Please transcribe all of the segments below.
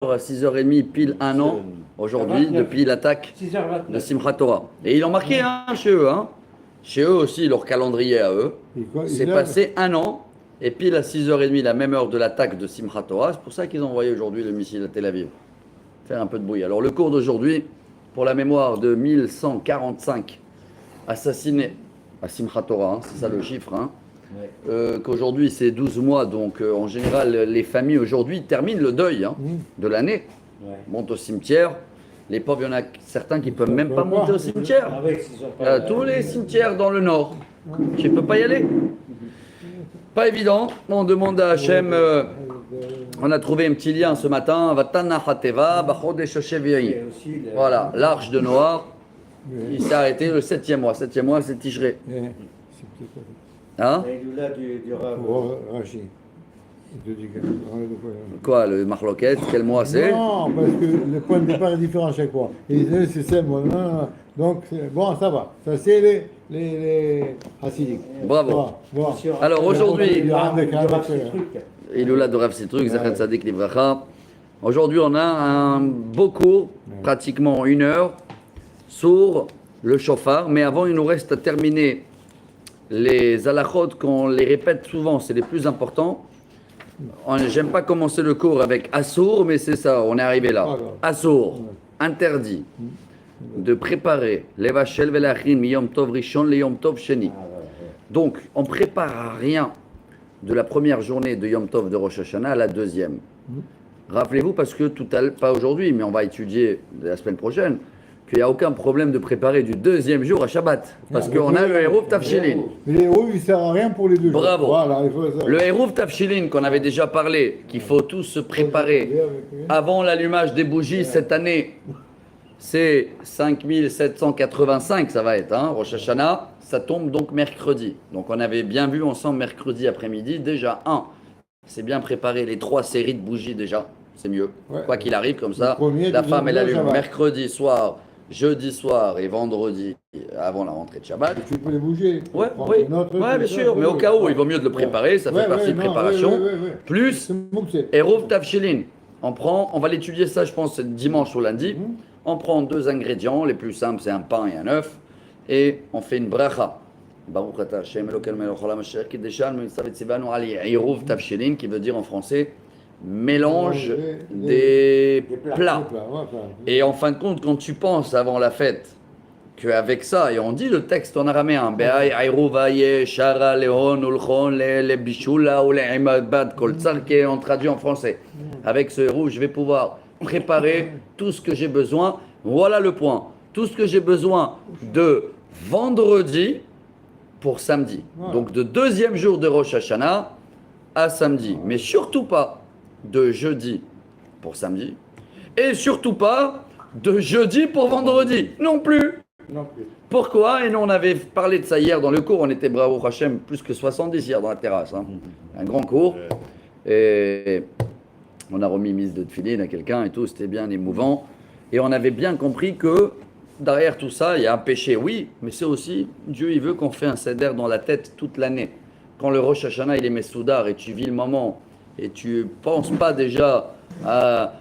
à 6h30, pile un an, aujourd'hui, depuis l'attaque 6h29. de Simchat Torah. Et ils l'ont marqué chez eux. Chez eux aussi, leur calendrier à eux. C'est passé un an, et pile à 6h30, la même heure de l'attaque de Simchat Torah. C'est pour ça qu'ils ont envoyé aujourd'hui le missile à Tel Aviv. Faire un peu de bruit. Alors le cours d'aujourd'hui, pour la mémoire de 1145 assassinés à Simchat Torah, c'est ça le chiffre, qu'aujourd'hui c'est 12 mois, donc en général les familles aujourd'hui terminent le deuil de l'année, montent au cimetière. Les pauvres, il y en a certains qui ne peuvent même pas monter au cimetière. Tous les cimetières dans le nord, tu ne peux pas y aller. Pas évident. On demande à Hachem, on a trouvé un petit lien ce matin, voilà, l'arche de Noah, il s'est arrêté le 7e mois. 7e mois, c'est Tishré. Hein? Quoi, le marloquette, quel mois c'est? Non, parce que le point de départ est différent à chaque fois. Et ils disent c'est 7 mois. Non. Donc, bon, ça va. Ça, c'est les hassidiques. Bravo. Bon. Alors aujourd'hui, Il Iloula de Rav Citruk, Zachat Sadik Livracha. Aujourd'hui, on a un beau cours, pratiquement 1 heure, sur le chauffard. Mais avant, il nous reste à terminer les halachot qu'on les répète souvent, c'est les plus importants. J'aime pas commencer le cours avec Assour, mais c'est ça, on est arrivé là. Assour, interdit de préparer les vachel velachin Yom Tov Rishon le Yom Tov Sheni. Donc, on prépare rien de la première journée de Yom Tov de Rosh Hashanah à la deuxième. Rappelez-vous, parce que tout à l'heure, pas aujourd'hui, mais on va étudier la semaine prochaine, qu'il n'y a aucun problème de préparer du deuxième jour à Shabbat. Parce qu'on a le Hérouv Tafshilin. Mais les hérouv, il ne sert à rien pour les deux jours. Bravo. Voilà, il faut ça. Le Hérouv Tafshilin qu'on avait déjà parlé, qu'il faut tous se préparer avant l'allumage des bougies cette année, c'est 5785, ça va être, Rosh Hashanah, ça tombe donc mercredi. Donc on avait bien vu ensemble mercredi après-midi, déjà c'est bien préparé les 3 séries de bougies déjà, c'est mieux. Quoi qu'il arrive, comme ça, la femme elle allume mercredi soir, jeudi soir et vendredi avant la rentrée de Shabbat. Tu peux les bouger. Oui, bien sûr, mais au cas où, il vaut mieux de le préparer, ça fait partie de préparation. Plus, Hérouv Tafshilin, on va l'étudier ça, je pense, dimanche ou lundi. On prend 2 ingrédients, les plus simples, c'est un pain et un œuf, et on fait une bracha. Baruch atah Hashem Elokeinu melech haolam asher kideshanu mitzvah ali Hérouv Tafshilin, qui veut dire en français mélange des plats. Et en fin de compte, quand tu penses avant la fête qu'avec ça, et on dit le texte en araméen, on traduit en français. Avec ce héros, je vais pouvoir préparer tout ce que j'ai besoin. Voilà le point. Tout ce que j'ai besoin de vendredi pour samedi. Donc de deuxième jour de Rosh Hashanah à samedi. Mais surtout pas de jeudi pour samedi. Et surtout pas de jeudi pour vendredi. Non plus. Pourquoi? Et nous, on avait parlé de ça hier dans le cours. On était, bravo Hachem, plus que 70 hier dans la terrasse. Un grand cours. Et on a remis mise de tefillin à quelqu'un et tout. C'était bien émouvant. Et on avait bien compris que derrière tout ça, il y a un péché, oui. Mais c'est aussi, Dieu, il veut qu'on fait un seder dans la tête toute l'année. Quand le Rosh Hashanah, il est Messoudar et tu vis le moment et tu penses pas déjà à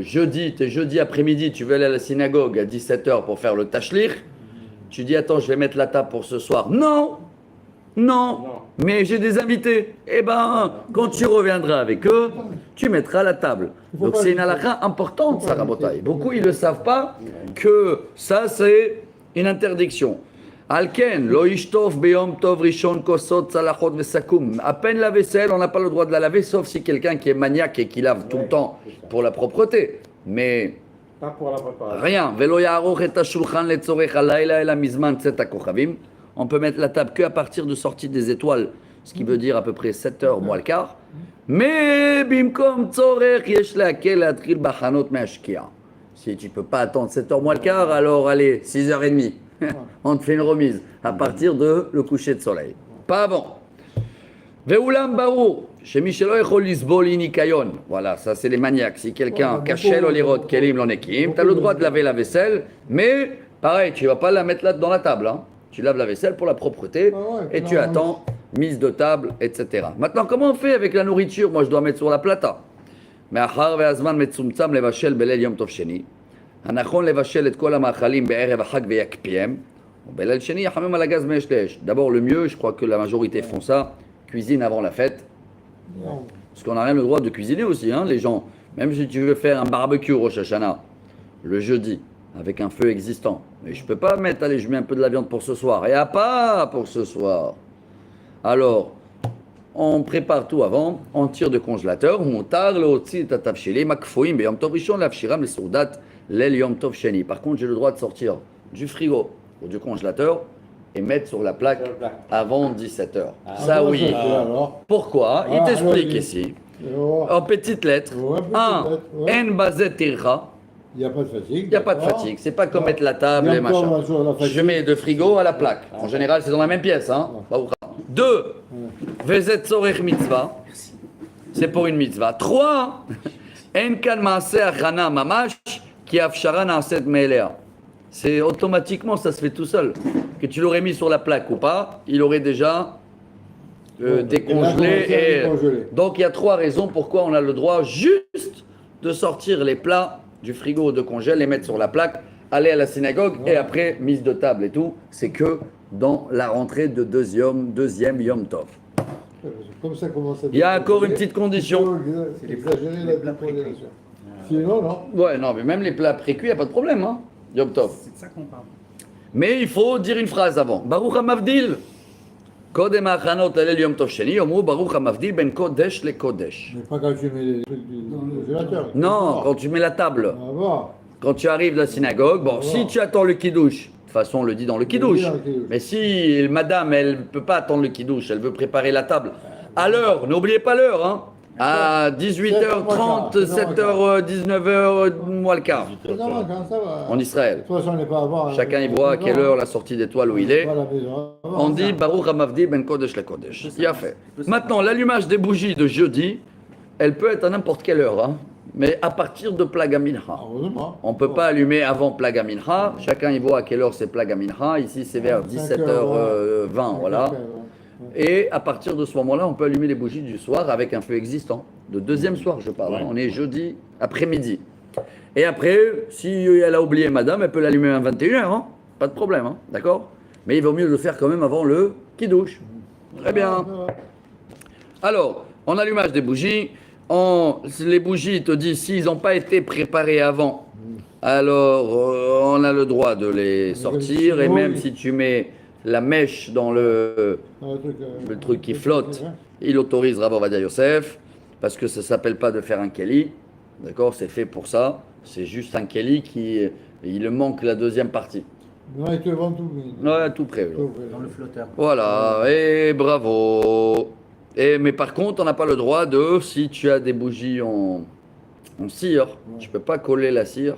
jeudi, t'es jeudi après-midi, tu veux aller à la synagogue à 17h pour faire le tashlich, tu dis attends, je vais mettre la table pour ce soir. Non, mais j'ai des invités. Eh ben, quand tu reviendras avec eux, tu mettras la table. Donc c'est une halakha importante, ça, Rabotai. Beaucoup, ils ne le savent pas que ça, c'est une interdiction. Alken, lo ishtov beyom tov rishon kosot salachot vesakum. À peine la vaisselle, on n'a pas le droit de la laver, sauf si quelqu'un qui est maniaque et qui lave tout le temps pour la propreté. Mais pas pour la préparation. Rien. Velo ya'aroch et hashulchan letzorech halayla ela mizman tzet hakochavim. On peut mettre la table qu'à partir de sortie des étoiles, ce qui veut dire à peu près 7h moins le quart. Mais bimkom tzorech yesh lehakel lehatchil bachanot me'ashkia. Si tu peux pas attendre 7h moins le quart, alors allez, 6h30. On te fait une remise à partir de le coucher de soleil. Pas avant. Ve'ulam barur, shemi shelo echol lisbol inikayon. Voilà, ça c'est les maniaques. Si quelqu'un kachel olirot kelim lonekim, tu as le droit de laver la vaisselle, mais pareil, tu vas pas la mettre là dans la table. Tu laves la vaisselle pour la propreté et tu attends mise de table, etc. Maintenant, comment on fait avec la nourriture? Moi, je dois mettre sur la plata. מאחר והזמן מצומצם לבשל בליל יום טוב שני, הנכון לבשל את כל המאכלים בערב החג ויקפיהם, ובליל שני יחמם על הגז מאש לאש. D'abord le mieux, je crois que la majorité font ça, cuisine avant la fête. Non. Parce qu'on a même le droit de cuisiner aussi, hein, les gens. Même si tu veux faire un barbecue Rosh Hashanah, le jeudi, avec un feu existant. Mais je peux pas mettre, allez, je mets un peu de la viande pour ce soir. Et à pas pour ce soir. Alors, on prépare tout avant, on tire de congélateur, on tarde le hotzi tatav sheli makfoim beyom tov rishon lafshiram le soudat lel yom tov sheni. Par contre, j'ai le droit de sortir du frigo ou du congélateur et mettre sur la plaque avant 17h. Ça oui. Alors, Pourquoi? Il t'explique ici. oh, En petites lettres. Ouais, petites 1. lettres, ouais. En bazet tircha. il n'y a pas de fatigue. Il n'y a pas de fatigue. C'est pas comme mettre la table et Yom Tov, machin. sur la fatigue. Je mets de frigo à la plaque. En général, c'est dans la même pièce. Hein. 2. Vezet tzorech mitzvah. C'est pour une mitzvah. 3. En kan maaseh achana mamash ki afshara naaset me'elea. C'est automatiquement, ça se fait tout seul. Que tu l'aurais mis sur la plaque ou pas, il aurait déjà décongelé. décongelé. Donc il y a 3 raisons pourquoi on a le droit juste de sortir les plats du frigo ou de congèle, les mettre sur la plaque, aller à la synagogue et après mise de table et tout. C'est que dans la rentrée de deuxième Yom Tov. Comme ça commence à Il y a encore une petite condition. C'est exagéré la décongélation. Sinon, non. Ouais, non, mais même les plats précuits, il n'y a pas de problème. Hein, Yom Tov. C'est de ça qu'on parle. Mais il faut dire une phrase avant. Baruch HaMavdil. Kodem ha'achanot alel Yom Tov Sheni, yomru Baruch HaMavdil ben Kodesh le Kodesh. Mais pas quand tu mets les trucs du congélateur. Non, quand tu mets la table. Ah bon. Quand tu arrives de la synagogue, bon, si tu attends le kidouche, de toute façon on le dit dans le kidouche. dans le kidouche. Mais si madame, elle ne peut pas attendre le kidouche, elle veut préparer la table. À l'heure, n'oubliez pas l'heure, hein. À 18h30, 7h, 19h, moins le quart. Ça va, quand ça va. En Israël. De toute façon, on n'est pas avant. Chacun y voit à quelle heure la sortie d'étoile où il est. Pas à la maison avant. On dit Baruch HaMavdi ben Kodesh le Kodesh. Il a fait. Maintenant, l'allumage des bougies de jeudi, elle peut être à n'importe quelle heure, hein, mais à partir de Plaga Mincha. Heureusement. On ne peut pas allumer avant Plaga Mincha. Chacun y voit à quelle heure c'est Plaga Mincha. Ici, c'est vers 17h20, voilà. Et à partir de ce moment-là, on peut allumer les bougies du soir avec un feu existant. De deuxième soir, je parle. On est jeudi après-midi. Et après, si elle a oublié madame, elle peut l'allumer à 21h. Hein. Pas de problème, hein. D'accord? Mais il vaut mieux le faire quand même avant le kidouche. Très bien. Alors, en allumage des bougies, les bougies, il te dit, s'ils n'ont pas été préparés avant, alors on a le droit de les sortir. Et même si tu mets la mèche dans le truc qui flotte, il autorise Rav Ovadia Yosef, parce que ça ne s'appelle pas de faire un keli, d'accord, c'est fait pour ça, c'est juste un keli il manque la deuxième partie. Non, ils te vendent tout. Ouais, tout prêt. Oui. Dans le flotteur. Voilà, et bravo. Mais par contre, on n'a pas le droit de, si tu as des bougies en cire, tu ne peux pas coller la cire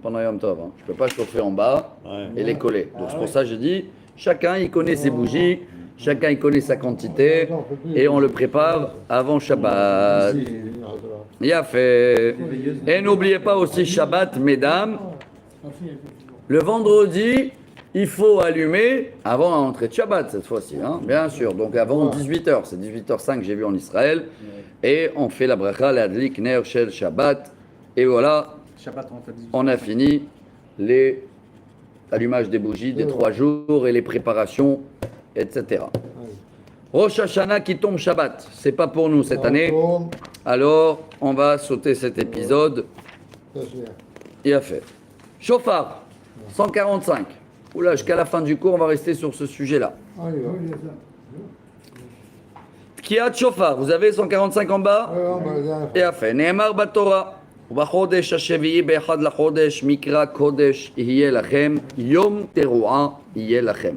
pendant Yom Tov. Hein. Tu ne peux pas chauffer en bas et les coller. Donc c'est pour ça que je dis, chacun il connaît ses bougies, chacun il connaît sa quantité et on le prépare avant Shabbat. Il a fait. Et n'oubliez pas aussi Shabbat, mesdames. Le vendredi, il faut allumer avant l'entrée de Shabbat cette fois-ci, hein, bien sûr. Donc avant 18h, c'est 18h05 j'ai vu en Israël. Et on fait la bracha, l'adlik ner shel Shabbat. Et voilà, Shabbat, on fait 18. on a fini les allumages des bougies des 3 jours et les préparations, etc. Rosh Hashanah qui tombe Shabbat, c'est pas pour nous cette année. Alors, on va sauter cet épisode. Il a fait. Chauffard, 145. Oula, jusqu'à la fin du cours, on va rester sur ce sujet-là. Tkiat Chauffard, vous avez 145 en bas? Il a fait. Ne'emar Batora. ובחודש השביעי באחד לחודש מקרא קודש יהיה לכם, יום תרועה יהיה לכם.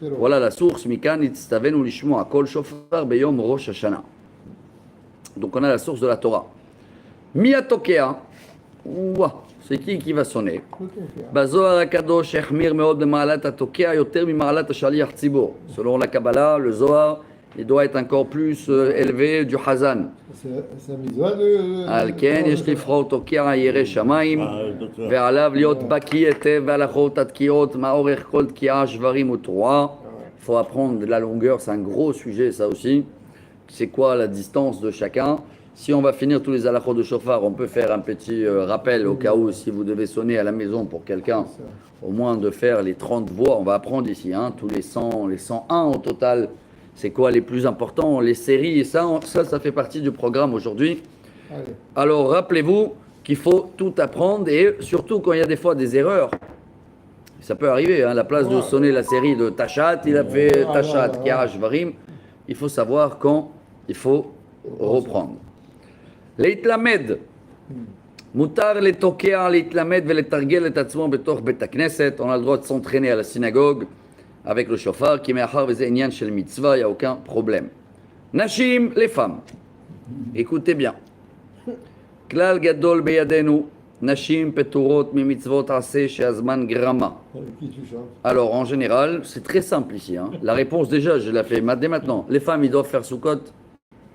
voilà la source, מכאן הצטווינו לשמוע קול שופר ביום ראש השנה. Donc on a la source de la Torah. מי התוקע? c'est qui va sonner? בזוהר הקדוש החמיר מאוד במעלת התוקע יותר ממעלת השליח ציבור. selon la Kabbalah, le Zohar, il doit être encore plus élevé du Hazan. על כן יש לבחור תוקע ירא שמיים ועליו להיות בקיא היטב בהלכות התקיעות מה אורך כל תקיעה שברים ותרועה. Il faut apprendre la longueur, c'est un gros sujet ça aussi. C'est quoi la distance de chacun? Si on va finir tous les halachot de chauffard, on peut faire un petit rappel au cas où, si vous devez sonner à la maison pour quelqu'un, au moins de faire les 30 voix. On va apprendre ici, hein, tous les 100, les 101 au total. C'est quoi les plus importants, les séries, et ça fait partie du programme aujourd'hui. Allez. Alors, rappelez-vous qu'il faut tout apprendre, et surtout quand il y a des fois des erreurs. Ça peut arriver, hein, à la place de sonner la série de Tachat, il a fait Tachat, Kiash, Varim. Il faut savoir quand il faut reprendre. Leitlamed. Mutar le tokea leitlamed veletargel et atzmo betoch bet hakneset. On a le droit de s'entraîner à la synagogue avec le shofar, qui me'achar veze inyan shel mitzvah, il n'y a aucun problème. Nashim, les femmes. Écoutez bien. Klal gadol beyadenu. Nashim peturot mi mitzvot aseh she'azman grama. Avec qui tu chantes? Alors, en général, c'est très simple ici, hein. La réponse, déjà, je la fais dès maintenant. Les femmes, ils doivent faire soukot?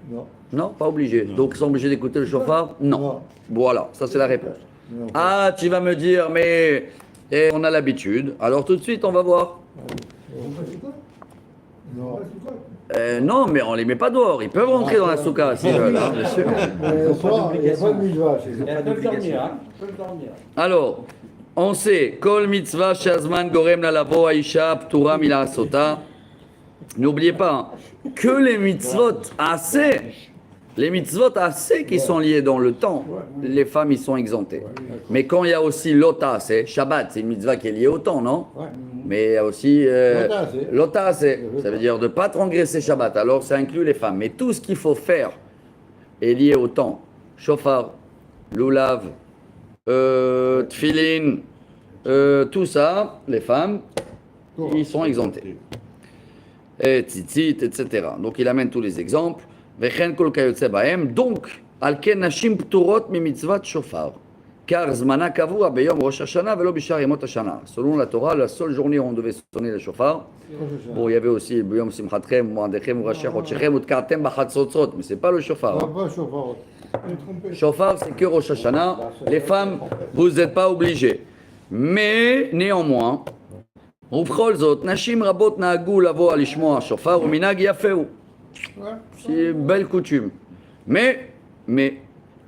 Non. Non, pas obligé. Donc, ils sont obligés d'écouter le chauffard? Non. Non. Voilà, ça c'est la réponse. Non. Ah, tu vas me dire, mais on a l'habitude. Alors, tout de suite, on va voir. Non. Non, mais on les met pas dehors. Ils peuvent rentrer dans la souka s'ils veulent, hein, bien sûr. Mais il n'y a pas de mitzvah chez eux. Elles peuvent dormir, hein. Elles peuvent dormir. Alors, on sait, Kol mitzvah shazman gorem la lavo aisha ptura mila sota. N'oubliez pas, hein, que les mitzvot assez qui sont liés dans le temps, les femmes, ils sont exemptées. Mais quand il y a aussi l'ota assez, Shabbat, c'est une mitzvah qui est liée au temps, non? Ouais. Mais il y a aussi L'ota assez. ça veut dire de ne pas transgresser Shabbat. Alors ça inclut les femmes. Mais tout ce qu'il faut faire est lié au temps. Shofar, lulav, tfilin, tout ça, les femmes, ils sont exemptés. Et tzitzit, etc. Donc il amène tous les exemples. Vechen kol kayotze bahem. Donc, al ken nashim pturot mi mitzvat shofar. Car zmana kavua beyom Rosh Hashanah velo bishar yemot Hashanah. Selon la Torah, la seule journée où on devait sonner le shofar. Bon, il y avait aussi beyom simchatchem, moandechem, urasher, hotchechem, utkartem bachatzotzot. Mais c'est pas le shofar. Non, Hein. pas chauffard. Shofar, c'est que Rosh Hashanah. Les femmes, vous n'êtes pas obligés. Mais, néanmoins, ובכל זאת, נשים רבות נהגו לבוא לשמוע שופר ומנהג יפה הוא. C'est une belle coutume. Mais,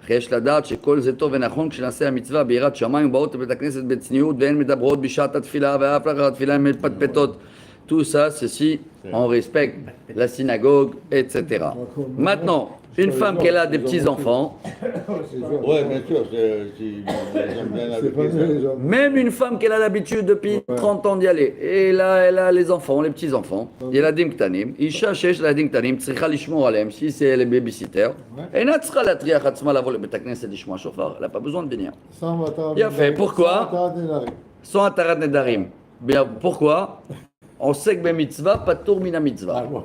יש לדעת שכל זה טוב ונכון כשנעשה המצווה ביראת שמיים ובאות לבית הכנסת בצניעות והן מדברות בשעת התפילה ואף לאחר התפילה הן מפטפטות. Tout ça, ceci, on respecte la synagogue, etc. Maintenant, une femme qui a des petits-enfants, Ouais, bien sûr, j'aime bien la C'est pas mieux, les gens. même une femme qui a l'habitude depuis 30 ans d'y aller, et là, elle a les enfants, les petits-enfants, ילדים קטנים, אישה שיש לה ילדים קטנים, צריכה לשמור עליהם, si c'est les babysitters, אינה צריכה להטריח עצמה לבוא לבית הכנסת לשמוע שופר, elle n'a pas besoin de venir. Sans Matarat Il a fait, pourquoi? Nedarim. Sans atarat nedarim. Bien, pourquoi? On sait que ben mitzvah, pas tour mina mitzvah. Ah, bon.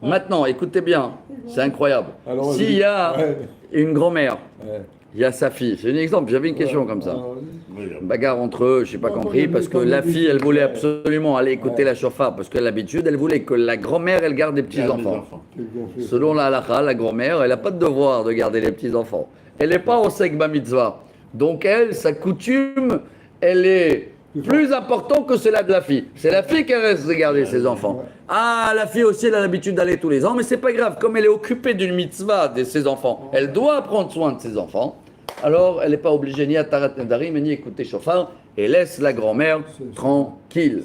Maintenant, écoutez bien, c'est incroyable. Alors, S'il y a ouais. une grand-mère, Ouais. il y a sa fille, c'est un exemple, j'avais une question comme ça. Alors, Une bagarre entre eux, je n'ai pas compris, parce que la fille, elle voulait absolument aller écouter la chauffard, parce que l'habitude, elle voulait que la grand-mère, elle garde les petits-enfants. quel conflit. Selon la halakha, la grand-mère, elle n'a pas de devoir de garder les petits-enfants. Elle n'est pas au segba mitzvah. Donc elle, sa coutume, elle est plus importante que celle de la fille. C'est la fille qui reste de garder ses enfants. Ah, la fille aussi, elle a l'habitude d'aller tous les ans, mais c'est pas grave. Comme elle est occupée d'une mitzvah de ses enfants, elle doit prendre soin de ses enfants. Alors, elle n'est pas obligée ni à tarat nedarim, ni écouter chauffard, et laisse la grand-mère tranquille.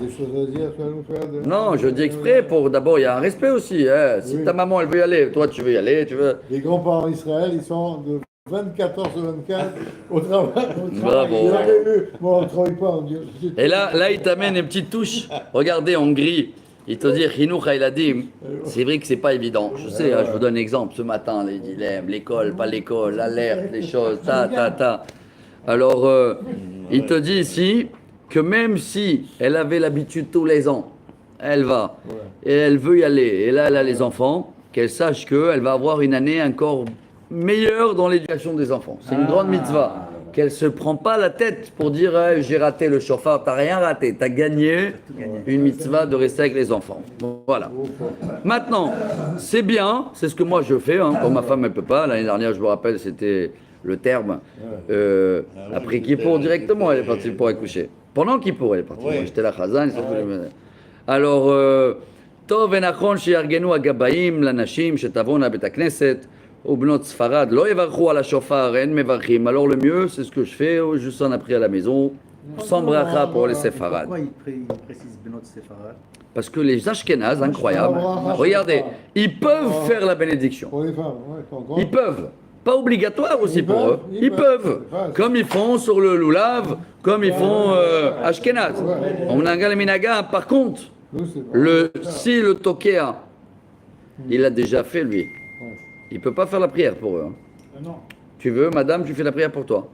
Des choses à dire, tu vas nous faire de... Non, je dis exprès pour d'abord, il y a un respect aussi. Hein. Si Oui. ta maman, elle veut y aller, toi, tu veux y aller, tu veux. Les grands-parents d'Israël, ils sont de 24 heures sur 24 au travail. Bravo. Vous avez vu? Bon, on ne travaille pas, on dit... Et là, il t'amène une petite touche. Regardez, en gris. Il te dit, Chinuch Haïladim. C'est vrai que c'est pas évident. Je sais, hein, je vous donne un exemple. Ce matin, les dilemmes, l'école, pas l'école, l'alerte, les choses, ta. Alors, il te dit ici que même si elle avait l'habitude tous les ans, elle va, et elle veut y aller, et là, elle a les enfants, qu'elle sache qu'elle va avoir une année encore meilleure dans l'éducation des enfants. C'est une grande mitzvah. Qu'elle se prend pas la tête pour dire j'ai raté le chauffard, t'as rien raté, t'as gagné une mitzvah de rester avec les enfants. Bon, voilà. Maintenant, c'est bien, c'est ce que moi je fais, hein, quand ma femme ne peut pas. L'année dernière, je me rappelle, c'était le terme. Après Kippour, directement, elle est partie pour accoucher. Pendant Kippour, elle est partie. Moi, j'étais la Chazan. Alors, טוב ונכון שיארגנו הגבאים לנשים שתבואנה בית הכנסת Ou Bnot Sfarad, Lo Evarchu ala Shofar, En Mevarchim. Alors le mieux, c'est ce que je fais, je s'en ai pris à la maison, sans bracha pour les Séfarades. Pourquoi il précise Benot Séfarad? Parce que les Ashkénazes, incroyable, regardez, ils peuvent faire la bénédiction. Pour les femmes, ouais, ton compte. Ils peuvent. Pas obligatoire aussi pour eux. Ils peuvent. Comme ils font sur le Lulav, comme ils font Ashkenaz. On a un Minaga, par contre, Nous, c'est pas- si le Tokea, il l'a déjà fait lui, il ne peut pas faire la prière pour eux. hein. Non. Tu veux, madame, tu fais la prière pour toi.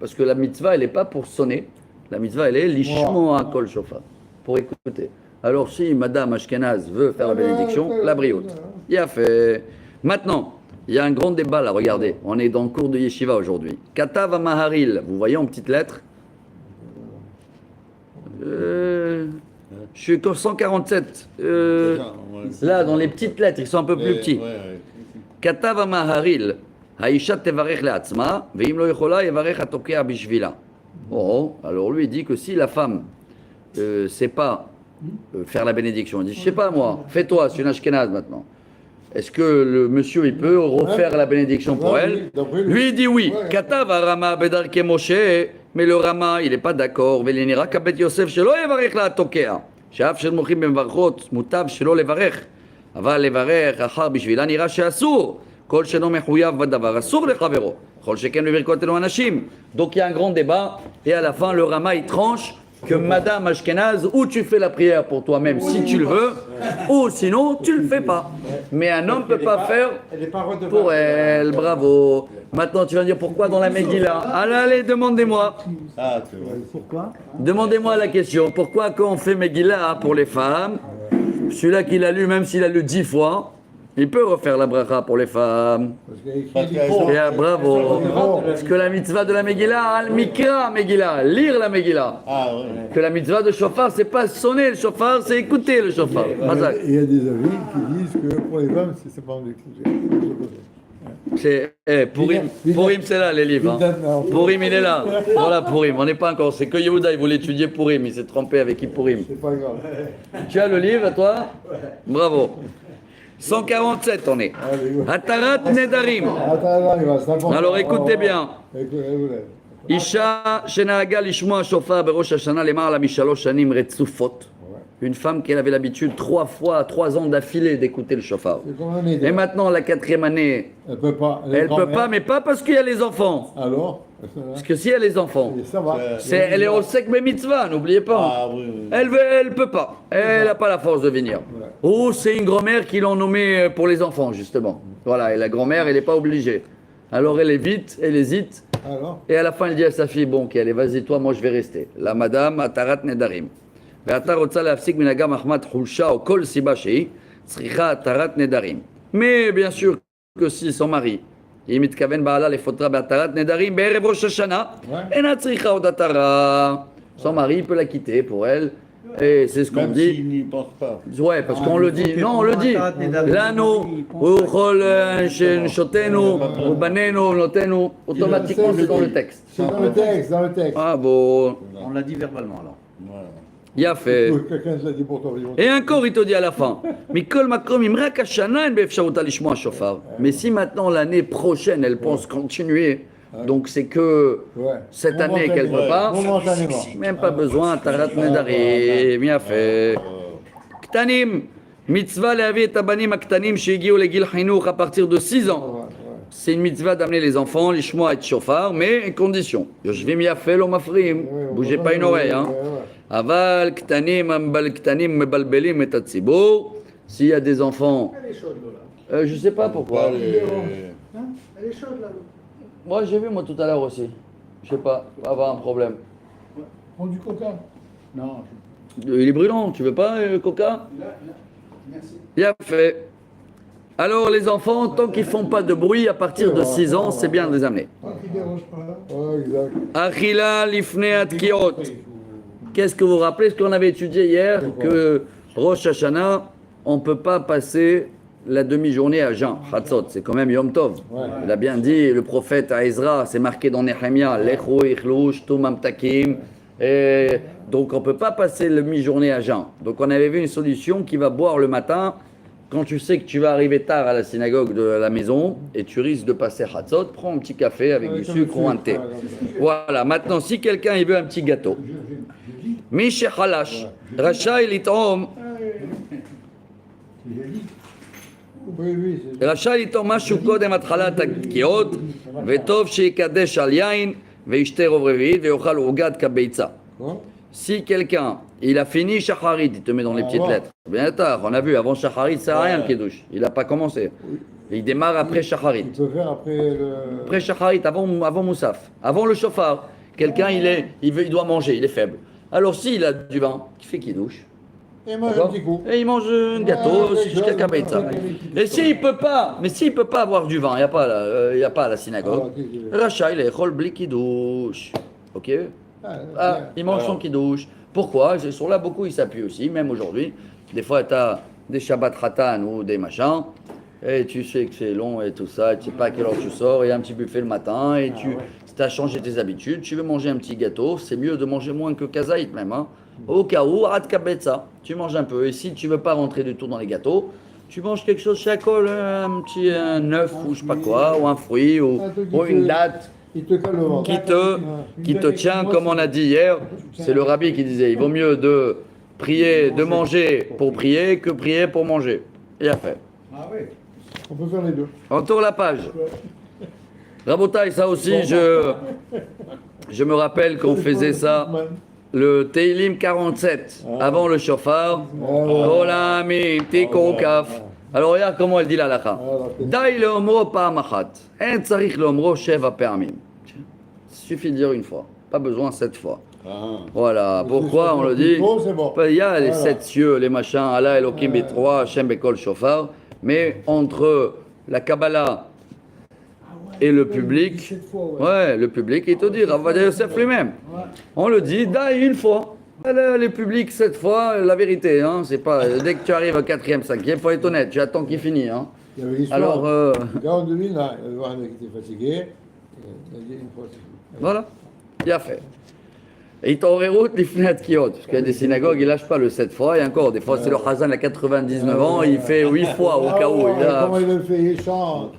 Parce que la mitzvah, elle n'est pas pour sonner. La mitzvah, elle est lishmo à kol shofar, pour écouter. Alors si madame Ashkenaz veut faire la bénédiction, la brioute. Il a fait. Maintenant, il y a un grand débat là, regardez. On est dans le cours de Yeshiva aujourd'hui. Katav Maharil, vous voyez en petite lettre. Je suis qu'au 147. Là, dans les petites lettres, ils sont un peu plus petits. כתב המהריל, האישה תברך לעצמה, ואם לא יכולה, יברך התוקע בשבילה. Oh, alors lui il dit que si la femme sait pas faire la bénédiction, il dit, je sais pas moi, fais-toi, c'est une ashkénaze maintenant. Est-ce que le monsieur il peut refaire la bénédiction pour elle? Lui il dit oui. Katav Rama Bedarke Moshe, mais le Rama il n'est pas d'accord. Velinira Kabet Yosef shelo yevarech la atokea. שאף של מוחים במברכות מוטב שלא לברך. אבל לברך אחר בשבילה נראה שאסור. כל שאינו מחויב בדבר אסור לחברו. כל שכן בברכות אלו אנשים. Donc il y a un grand débat et à la fin le Rama il tranche que Madame Ashkenaz, ou tu fais la prière pour toi-même si tu le veux, ou sinon tu le fais pas. Mais un homme peut pas faire pour elle. Bravo. Maintenant tu vas me dire pourquoi dans la Megillah. Allez, demandez-moi. Ah, c'est vrai. Pourquoi? Demandez-moi la question. Pourquoi quand on fait Megillah pour les femmes, celui-là qui l'a lu, même s'il a lu 10 fois, il peut refaire la bracha pour les femmes. Parce qu'il y a écrit Bien, bravo. Parce que la mitzvah de la Megillah, al-mikra Megillah, lire la Megillah. Ah, oui. Que la mitzvah de chauffard, c'est pas sonner le chauffard, c'est écouter le chauffard. Mazak. Il y a des avis qui disent que pour les femmes, c'est pas C'est Pourim, c'est là les livres. Hein. Pourim, il est là. Voilà Pourim, on n'est pas encore. C'est que Yehuda, il voulait étudier Pourim, il s'est trompé avec qui Pourim. C'est pas grave. Tu as le livre, toi? Bravo. 147, on est. Hatarat Nedarim. Attends, il va s'apprendre. Alors écoutez bien. Écoutez. אישה שנהגה לשמוע שופר בראש השנה למעלה משלוש שנים רצופות. Une femme qui avait l'habitude 3 ans d'affilée d'écouter le chauffard. C'est comme un Et aidé. maintenant, la 4e année, Elle peut pas. elle peut pas, mais pas parce qu'il y a les enfants. Alors Parce que s'il y a les enfants, ça va. elle est au sec mais mitzvah, n'oubliez pas. Ah, oui, oui. Elle peut pas. Elle n'a pas la force de venir. Ou c'est une grand-mère qui l'ont nommée pour les enfants, justement. Voilà, et la grand-mère, elle n'est pas obligée. Alors elle évite, elle hésite. Alors Et à la fin, elle dit à sa fille, bon, ok, allez, vas-y, toi, moi, je vais rester. La madame, Atarat Nedarim. ואתה רוצה להפסיק מנהגה מחמת חולשה או כל סיבה שהיא, צריכה התרת נדרים. Mais bien sûr que si son mari, אם מתכוון בעלה לפוטרה בהתרת נדרים בערב ראש השנה, אינה צריכה עוד התרה. Son mari peut la quitter pour elle, et c'est ce qu'on Même dit. s'il n'y pense pas. Ouais, parce qu'on le dit. Non, on le dit. Lano, Uchol, Shotenu, Ubanenu, Notenu. Automatiquement, c'est dans le texte. C'est dans le texte, dans le texte. Ah bon, On l'a dit verbalement alors. Voilà. il a fait. Quelqu'un te l'a dit pour toi. Et encore, il te dit à la fin, Mikol Makom, Imrak Hashana, en Befshaouta Lishmoa Shofar. Mais si maintenant, l'année prochaine, elle pense continuer, donc c'est que Ouais. cette année qu'elle ne peut pas, Momentanément. même pas besoin, Tarat Nedari, bien fait. Ktanim, mitzvah להביא את הבנים הקטנים שהגיעו לגיל חינוך à partir de 6 ans. C'est une mitzvah d'amener les enfants, l'ishmoa et chauffard, mais une condition. Yoshvim yafel o mafrim. Bougez pas une oreille, hein. Aval, ktanim, ambal, ktanim, mebalbelim et tatsibour. S'il y a des enfants, je sais pas pourquoi. Elle est chaude là. Moi, j'ai vu moi tout à l'heure aussi. Je sais pas, va avoir un problème. Prends du coca. Non. Il est brûlant, tu veux pas, Coca? Merci. Bien fait. Alors, les enfants, tant qu'ils font pas de bruit à partir de 6 ans, c'est bien de les amener. Qui dérange pas. Ouais, exact. Achila lifneat kiot. Qu'est-ce que vous vous rappelez ce qu'on avait étudié hier? Que Rosh Hashanah, on ne peut pas passer la demi-journée à jeun. Chatzot, c'est quand même Yom Tov. Il a bien dit, le prophète à Ezra, c'est marqué dans Nehemia, Lechu, Ichlu, Shtum, Amtakim. Et donc on ne peut pas passer la demi-journée à jeun. Donc on avait vu une solution qui va boire le matin. quand tu sais que tu vas arriver tard à la synagogue de la maison et tu risques de passer Hatzot, prends un petit café avec du sucre ou un thé. Voilà, maintenant, si quelqu'un il veut un petit gâteau, Miché Halash, Rachaï Litom, Oui, c'est רשאי ליטום משהו קודם התחלת התקיעות, וטוב שיקדש על יין וישתה רוב רביעית ויאכל עוגת כביצה. quoi? Si quelqu'un, il a fini Shacharit, il te met dans les petites bon. lettres. Bien tard, on a vu, avant Shacharit, ça sert à rien le Kiddush. Il n'a pas commencé. Il démarre après Shacharit. Il peut faire après le. Après Shacharit, avant Moussaf, avant le Shofar. Quelqu'un, il doit manger, il est faible. Alors s'il a du vin, il fait Kiddush. Et mange un D'accord petit coup. Et il mange un gâteau, jusqu'à Kabeitza. Et s'il peut pas, mais s'il peut pas avoir du vin, il n'y a pas à la synagogue. Racha, il est Chol Bli Kiddush. Ok? Ah, il mange son Kiddush. Pourquoi? Sur là, beaucoup, ils s'appuient aussi, même aujourd'hui. Des fois, tu as des Shabbat Khatan ou des machins, et tu sais que c'est long et tout ça, tu sais pas à quelle heure tu sors, il y a un petit buffet le matin, et tu as changé tes habitudes, tu veux manger un petit gâteau, c'est mieux de manger moins que Kazaït même. Hein. Au cas où, Ad Kabetza, tu manges un peu. Et si tu veux pas rentrer du tout dans les gâteaux, tu manges quelque chose chez Akol, un œuf ou je sais pas quoi, ou un fruit, ou une date. Il te cale le ventre. Qui te tient, comme on a dit hier, c'est le rabbi qui disait, il vaut mieux de prier, de manger pour prier que prier pour manger. Et à faire. Ah oui. On peut faire les deux. On tourne la page. Rabotaï, ça aussi, je me rappelle qu'on faisait ça, le Teilim 47, avant le Shofar. Olamim, Tikon Kaf. Alors regarde comment elle dit la halakha. Dai leomro pa'amachat. En tzarich leomro sheva pa'amim. Il suffit de dire une fois, pas besoin 7 fois. Voilà, pourquoi on le dit? Il y a les 7 cieux, les machins, Allah Elohim B3, Hashem Bekol Shofar, mais entre la Kabbalah et le public, ouais, le public, il te dit, Rav Yosef lui-même, on le dit, Dai une fois. Le public 7 fois, la vérité, hein, c'est pas, dès que tu arrives au 4e, 5e, faut être honnête, tu attends qu'il finisse. Hein. Il y avait l'histoire. Alors, Gaon de Ville, là, il y avait un mec qui était fatigué. Il a dit une fois. Voilà, bien fait. Et il t'enverroute les fenêtres qui ôtent. Parce qu'il y a des synagogues, ils ne lâchent pas le 7 fois. Et encore, des fois, c'est le Hazan à 99 ans, il fait 8 fois au cas où. Comment il le fait? Il chante.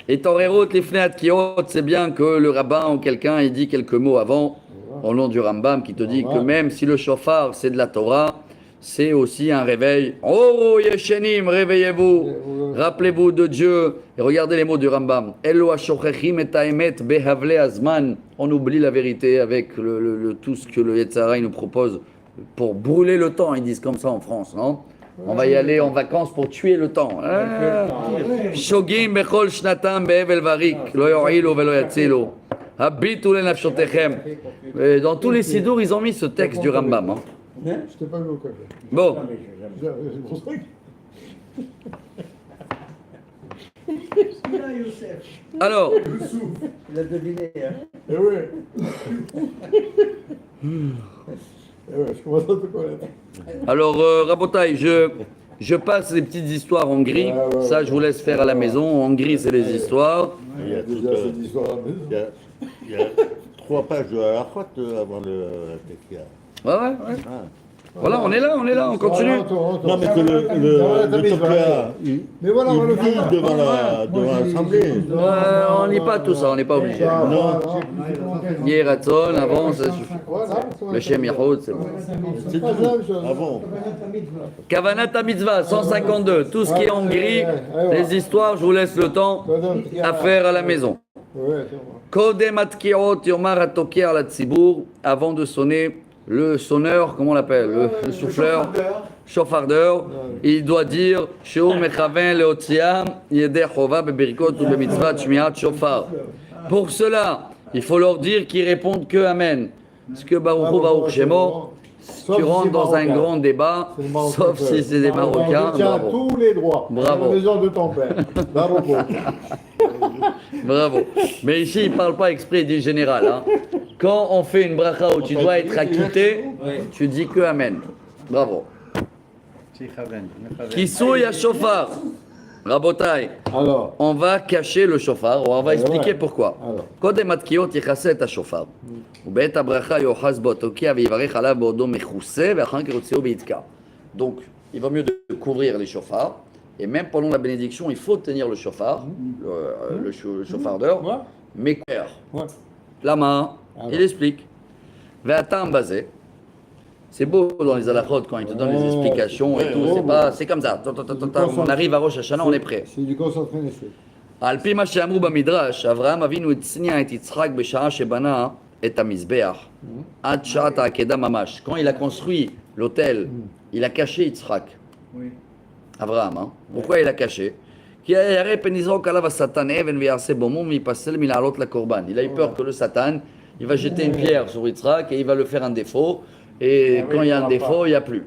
Et t'enverroute les fenêtres qui ôtent, c'est bien que le rabbin ou quelqu'un, il dit quelques mots avant, au nom du Rambam, qui te dit que même si le shofar, c'est de la Torah, c'est aussi un réveil. Oh, Yeshenim, réveillez-vous. Rappelez-vous de Dieu. Et regardez les mots du Rambam. Elo ha-shochechim et ha'emet behavle azman. On oublie la vérité avec tout ce que le Yetzara nous propose pour brûler le temps. Ils disent comme ça en France, non? On va y aller en vacances pour tuer le temps. Shogim bechol shnatam be'evel varik. Lo yo'ilu velo yatzilu. Habitu lenafshotechem. Dans tous les sidours, ils ont mis ce texte du Rambam. Hein. Je t'ai pas vu au café. Bon. C'est pour ça que... Alors, Il a deviné. Hein. Eh oui. Eh ouais, je commence à te connaître. alors Rabotaï, je passe les petites histoires en gris. Ça, je vous laisse faire à la maison. En gris, c'est les histoires. Il y a, Déjà, cette histoire à la maison. il y a 3 pages de halachot avant le Tekia. Ouais. Voilà, on est là, on continue. Non, mais que le Tekia, Mais voilà, on va le il lit faire. devant l'Assemblée. On lit pas tout ça, on n'est pas obligé. Non. Yeratzon, avant, ça suffit. Voilà. Le Shem Yahod, c'est bon. C'est tout. Ah bon? Kavanat HaMitzvah, 152. Tout ce qui est en gris, les histoires, je vous laisse le temps à faire à la maison. Ouais, c'est bon. Kodem atkiot yomar atokir la tzibur, avant de sonner le sonneur, comment on l'appelle, le souffleur, chauffardeur, il doit dire Sheu mechaven leotziam yedeh chova beberikot ou bemitzvat shmiat shofar. Pour cela, il faut leur dire qu'ils répondent que Amen. Parce que Baruch Hu Baruch Shemo, tu rentres dans un grand débat, sauf si c'est des Marocains. Tu as Bravo. tous les droits. Bravo. À la maison de ton père. Bravo. Bravo. Mais ici, il ne parle pas exprès, il dit général. Hein. Quand on fait une bracha où tu dois être acquitté, tu dis que Amen. Bravo. Kisouy à shofar. Rabotai, Alors, on va cacher le shofar, on va expliquer pourquoi. Alors. קודם מתקיעות יכסה את השופר, ובעת הברכה יאחז בו התוקיע ויברך עליו בעודו מכוסה, ואחר כך יוציאו ויתקע. Donc, il vaut mieux de couvrir les chauffards, Et même pendant la bénédiction, il faut tenir le chauffard, le chauffard d'heure, Ouais. mais couvert. Ouais. La main, Ah il ouais. explique. Ve'atam basé. C'est beau dans les halachot quand il te donne les explications et ouais, tout. ouais, C'est pas, c'est comme ça. On arrive à Rosh Hashanah, on est prêt. C'est du concentré nessé. על פי מה שאמרו במדרש, אברהם אבינו הצניע את יצחק בשעה שבנה את המזבח עד שעת העקדה ממש. Quand il a construit l'autel, il a caché Yitzhak. Oui. Abraham, hein. Pourquoi il a caché? כי הרי פן יזרוק עליו השטן אבן ויעשה בו מום וייפסל מלעלות לקורבן. Il a eu peur que le Satan, il va jeter une pierre sur Yitzhak et il va le faire un défaut. Et quand il y a un défaut, il n'y a plus.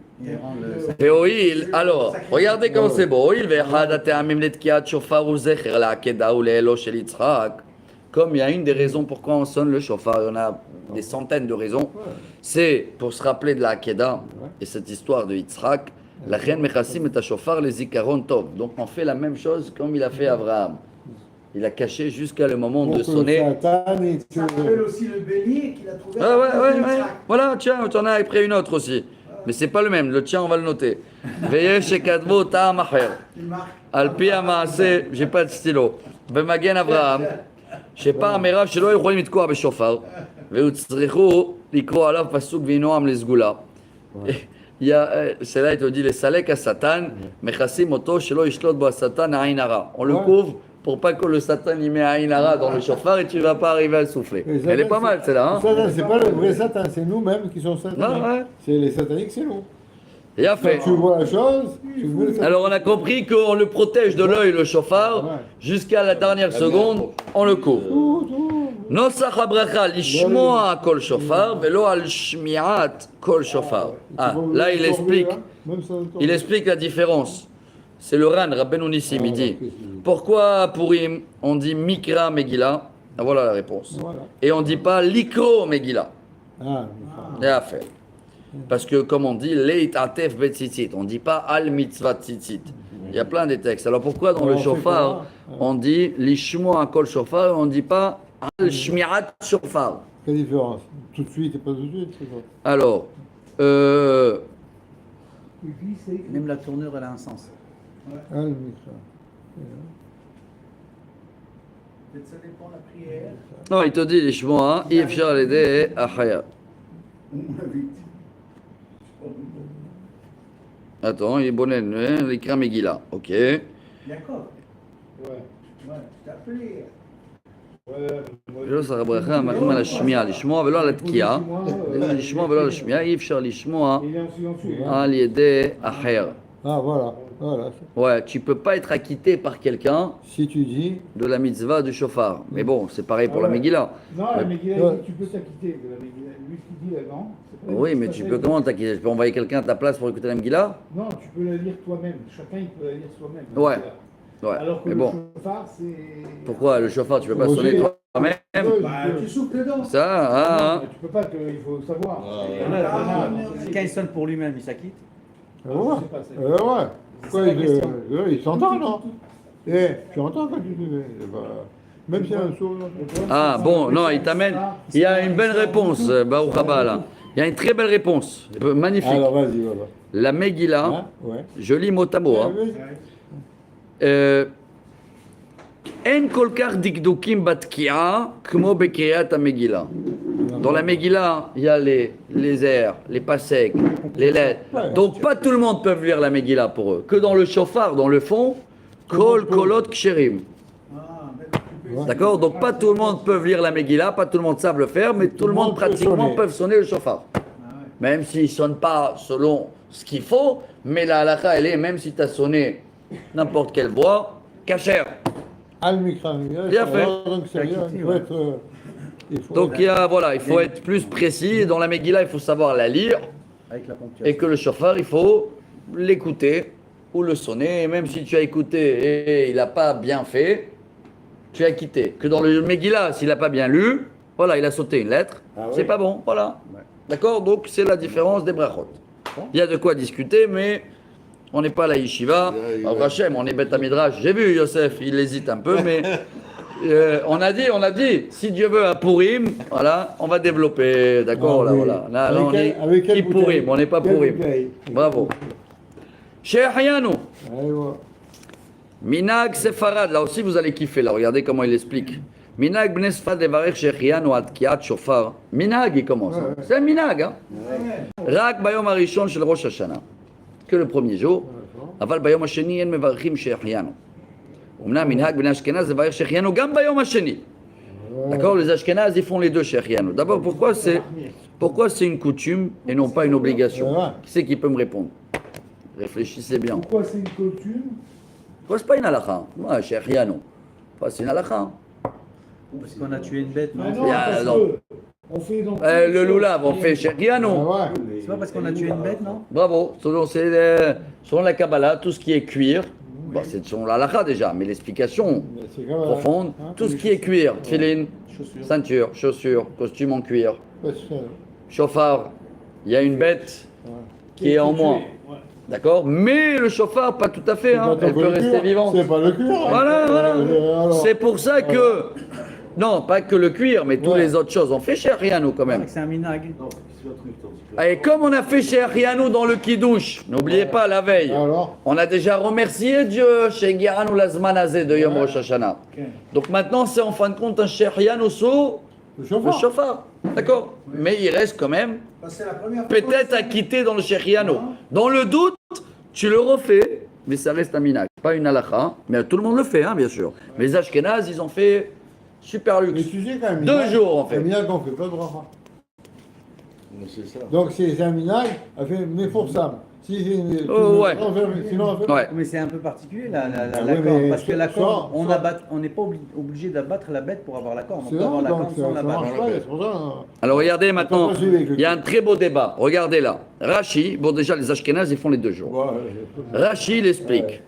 והואיל, alors, regardez comme c'est beau, הואיל ואחד הטעמים לתקיעת שופר וזכר לעקדה ולאלו של יצחק, comme il y a une des raisons pourquoi on sonne le chauffard, il y en a des centaines de raisons, c'est pour se rappeler de la Hakeda et cette histoire de Yitzhak, la reine Mechassim et Shofar les zikaron tov. Donc on fait la même chose comme il a fait Abraham. Il a caché jusqu'à le moment de sonner. Ça rappelle aussi le bélier qu'il a trouvé. Ah ouais. Voilà, tiens, tu en as pris une autre aussi. Mais c'est pas le même, le tien on va le noter. Veillez chez Kadvo Ta'am Acher. Il marque. Al-Pi Amaase, j'ai pas de stylo. Bemagen Abraham. שפעם מירב שלא היו יכולים לתקוע בשופר והצריכו לקרוא עליו פסוק וינועם לסגולה. C'est là il te dit לסלק השטן מכסים אותו שלא ישלוט בו השטן העין הרע. On le couvre pour pas que le Satan y met העין הרע dans le chauffard et tu vas pas arriver à le souffler. Elle est pas mal celle-là, hein? Satan, c'est pas le vrai Satan, c'est nous-mêmes qui sommes sataniques. Ouais. C'est les sataniques, c'est nous. Et a fait. Tu vois la chose, tu vois le Satan. Alors on a compris qu'on le protège de l'œil le chauffard jusqu'à la dernière seconde, on le couvre. נוסח הברכה, לשמוע כל שופר ולא על שמיעת כל שופר. Ah, là il explique la différence. C'est le Ran, Rabbeinu Nissim, il dit pourquoi Purim on dit Mikra Megillah? Ah, voilà la réponse. Et on dit pas Likro Megillah. Ah, Et à faire. Parce que comme on dit Leit Atef Bet Tzitzit, on dit pas Al Mitzvah Tzitzit. Il y a plein de textes. Alors pourquoi dans le shofar on dit Lishmoa Kol Shofar, on dit pas Al Shmirat Shofar? quelle différence? Tout de suite et pas tout de suite, c'est quoi? Alors, Même la tournure, elle a un sens. Ah, le micro. Peut-être ça dépend de la prière. non, il te dit Lishmoa, Ifshar Lede Achaya. Attends, il est bon, l'Ikra Megillah. Ok. D'accord. Ouais. Ouais, tu t'es appelé. ולא שר הברכה, המחים על השמיעה, לשמוע ולא על התקיעה, לשמוע ולא על השמיעה, אי אפשר לשמוע על ידי אחר. Ah, voilà. Voilà. Ouais, tu peux pas être acquitté par quelqu'un Si tu dis. de la mitzvah du shofar. Mais bon, c'est pareil pour la Megillah. Non, la Megillah, il dit, tu peux t'acquitter de la Megillah. Lui qui dit, non. c'est pas- Oui, mais tu peux comment t'acquitter? Tu peux envoyer quelqu'un à ta place pour écouter la Megillah? Non, tu peux la lire toi-même. Chacun, il peut la lire soi-même. Ouais. Ouais, Alors que mais le bon. chauffard, c'est. Pourquoi le chauffard, tu peux pas sonner toi-même? Bah, tu souffles dedans. Ça, ah, Non, tu peux pas, il faut savoir. Si quelqu'un il sonne pour lui-même, il s'acquitte. Ouais. Ouais. Pourquoi il s'entend, non? Eh, tu entends quand tu dis. Même si c'est un sourd. ah, bon, non, il t'amène. Il y a une belle réponse, Baruch Haba, là. Il y a une très belle réponse, magnifique. Alors, vas-y, voilà. La Megillah, Hein? Ouais. je lis mot à mot, hein. En kolkar dikdukim batkia kmo bekriat Megillah. Dans la Megillah, il y a les airs, les pas secs, les lettres. Donc pas tout le monde peut lire la Megillah pour eux. Que dans le chauffard, dans le fond, kol kolot ksherim. D'accord? Donc pas tout le monde peut lire la Megillah, pas tout le monde savent le faire, mais tout le monde pratiquement peut sonner le chauffard. Même s'ils ne sonnent pas selon ce qu'il faut, mais la halakha, elle est, même si tu as sonné n'importe quelle voix, kasher. Al-Mikra. Bien fait. Donc, c'est bien. Il faut être. Donc il faut être plus précis. Dans la Megillah, il faut savoir la lire. Avec la ponctuation. Et que le chauffard, il faut l'écouter ou le sonner. Et même si tu as écouté et il n'a pas bien fait, tu as quitté. Que dans le Megillah, s'il n'a pas bien lu, voilà, il a sauté une lettre, c'est pas bon, voilà. D'accord? Donc c'est la différence des brachot. Il y a de quoi discuter, mais on n'est pas à la yeshiva. Au Hachem, on est Beth Midrash. J'ai vu Yosef, il hésite un peu, mais on a dit, si Dieu veut à Purim, voilà, on va développer, d'accord, là, voilà. Là, on est qui Purim, on n'est pas Purim. Bravo. Chez Hayano. Minag Sefarad, là aussi vous allez kiffer, là, regardez comment il explique. Minag Bnei Sfad Levarech Shechianu Ad Kiat Shofar. Minag, il commence. Hein. C'est un minag. Hein. Rak Bayom Arishon Shel Rosh Hashanah. Que le premier jour. Aval Bayom Hasheni En Mevarchim Shechianu. Umna Minag Bnei Ashkenaz Levarech Shechianu Gam Bayom Hasheni. D'accord, les Ashkenaz, ils font les deux Shechianu. D'abord, pourquoi c'est une coutume et non pas une obligation? Qui c'est qui peut me répondre? Réfléchissez bien. Pourquoi c'est une coutume? Pourquoi c'est pas une halakha? Moi, Shechianu. C'est une halakha. Parce qu'on a tué une bête, non? Ah non, parce non. que on fait donc Le loulav, on fait Shechianu. C'est pas parce qu'on a tué une bête, non? Bravo. Selon la Kabbalah, tout ce qui est cuir, bon, c'est selon la halakha déjà, mais l'explication profonde, tout ce qui est cuir, tefillin, ceinture, chaussures, costume en cuir, chauffard, il y a une bête qui est en moins. D'accord? Mais le chauffard, pas tout à fait, hein. Elle peut rester vivante. C'est pas le cuir. Voilà. C'est pour ça que. Non, pas que le cuir, mais toutes les autres choses. On fait chez Ariano quand même. C'est un minag. Et comme on a fait chez Ariano dans le Kiddush, n'oubliez pas la veille, Alors on a déjà remercié Dieu chez Guéranou Lazmanazé de Yom Rosh Hashanah. Donc maintenant, c'est en fin de compte un chez Ariano sous le le chauffard. D'accord? Mais il reste quand même peut-être à quitter dans le Shechiano. Dans le doute, tu le refais, mais ça reste un minag. Pas une halakha, mais tout le monde le fait, hein, bien sûr. Mais les Ashkenaz, ils ont fait super Mais luxe. tu sais quand même. 2 jours, en fait. Un minag, on fait pas de bracha. C'est ça. Donc c'est un minag, mais pour ça. Si c'est une. Ouais. Sinon, on fait Ouais. Mais c'est un peu particulier oui, l'accord, mais parce que l'accord, ça- on n'est pas obligé d'abattre la bête pour avoir l'accord, on C'est peut avoir vrai, l'accord donc sans ça l'abattre. marche pas, c'est pour ça. Hein. Alors regardez maintenant, pas suivi avec le il y a un très beau débat. Regardez là. Rashi, bon déjà les Ashkenaz, ils font les 2 jours. Ouais. Rashi, il explique.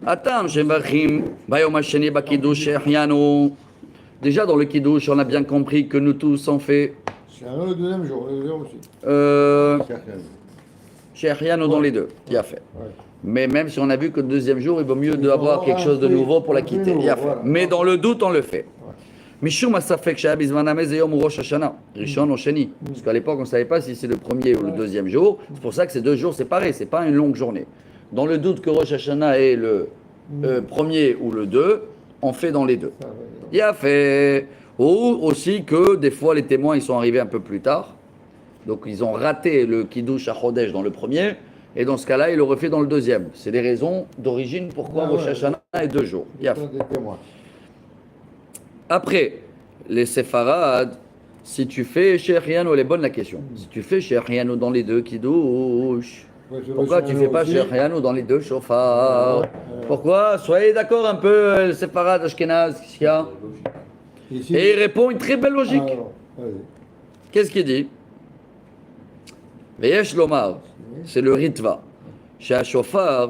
Atam, Shemachim, Bayom Hasheni Bakidush, Shechianu. Déjà dans le Kiddush, on a bien compris que nous tous on fait C'est le deuxième jour, le deuxième aussi. Shechianu dans les deux. Il a fait. Ouais. Mais même si on a vu que le deuxième jour, il vaut mieux d'avoir quelque chose de nouveau pour la quitter. Il a fait. Mais dans le doute, on le fait. Mishum Asafek Shahab Izmanamez et Yom Rosh Hashanah. Rishon Osheni. Parce qu'à l'époque, on ne savait pas si c'est le premier ou le deuxième jour. C'est pour ça que c'est 2 jours séparés. C'est pas une longue journée. Dans le doute que Rosh Hashanah est le premier ou le 2, on fait dans les deux. Il a fait. Ou aussi que des fois, les témoins, ils sont arrivés un peu plus tard. Donc, ils ont raté le Kiddush à Chodesh dans le premier. Et dans ce cas-là, ils le refait dans le deuxième. C'est les raisons d'origine pourquoi Rosh Hashanah est 2 jours. Il a fait. Après, les séfarades, si tu fais Shechianu, elle est bonne la question. Si tu fais Shechianu dans les deux Kiddush, pourquoi tu ne fais pas Shechianu dans les deux Shofar? Pourquoi? Soyez d'accord un peu, les séfarades, Ashkenaz, qu'est-ce qu'il y a? Et il répond une très belle logique. Qu'est-ce qu'il dit? Veyesh Lomar, c'est le Ritva. Chez Shofar,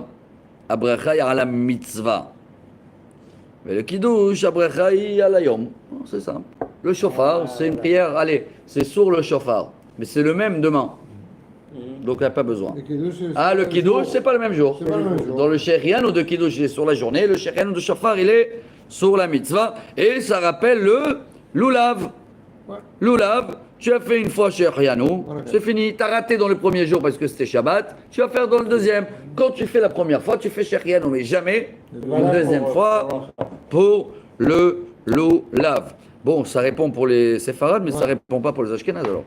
Abracha y a la mitzvah. Mais le Kiddush, Abracha y a la yom. C'est simple. Le Shofar, c'est une prière, allez, c'est sur le Shofar. Mais c'est le même demain. Donc il n'y a pas besoin. Le Kiddush, c'est pas le même jour. Dans le Shechianu de Kiddush, il est sur la journée. Le Shechianu de Shofar, il est sur la mitzvah. Et ça rappelle le Lulav. Lulav, tu as fait une fois Shechianu, c'est fini. Tu as raté dans le premier jour parce que c'était Shabbat. Tu vas faire dans le deuxième. Quand tu fais la première fois, tu fais Shechianu, mais jamais une deuxième fois pour le Lulav. Bon, ça répond pour les séfarades, mais ça répond pas pour les Ashkenaz alors.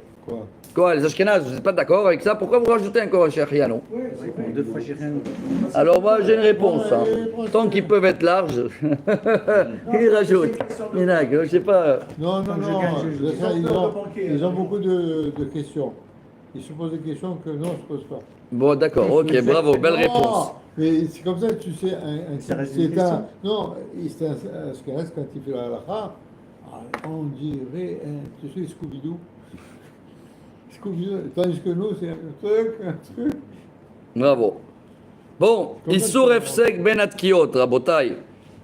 Quoi, les Ashkenaz, vous n'êtes pas d'accord avec ça? Pourquoi vous rajoutez encore un Shechianu? 2 fois Shechianu. Alors moi j'ai une réponse. Hein. Tant qu'ils peuvent être larges, ils rajoutent. Minag, je sais pas. Non. Ils ont beaucoup de questions. Ils se posent des questions que non, on ne se pose pas. Bon d'accord, ok, bravo, belle réponse. Mais c'est comme ça que tu sais, Ça reste une question. non, c'est un Ashkenaz quand il fait la halakha, on dirait, tu sais, Scooby-Doo. Tandis que nous, c'est un truc. Bravo. Bon, Issur Efsek ben Atkiot, Rabotai.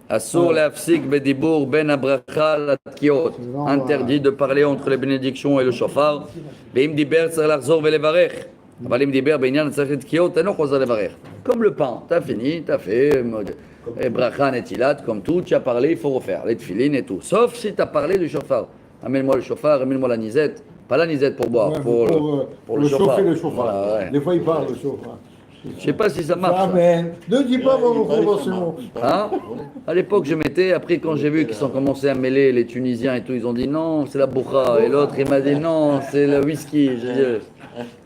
Assur Lefsik Bedibour ben Abracha Atkiot. Interdit de parler entre les bénédictions et le shofar. Veim diber tzarich lachzor velevarech. אבל אם דיבר בעניין צריך לתקיעות, אינו חוזר לברך. Comme le pain, t'as fini, t'as fait bracha netilat, comme tout, tu as parlé, il faut refaire, les tefilines et tout. Sauf si t'as parlé du shofar. Amène-moi le shofar, amène-moi la nisette. Pas la nisette pour boire, pour le shofar. chauffer le chauffard. Voilà, ouais. Des fois, il parle le chauffard. Je sais pas si ça marche. Amen. Ne dis pas mon promotion. Hein? À l'époque, je mettais. Après, quand j'ai vu qu'ils ont commencé à mêler les Tunisiens et tout, ils ont dit non, c'est la bourra. Et l'autre, il m'a dit non, c'est le whisky. J'ai dit,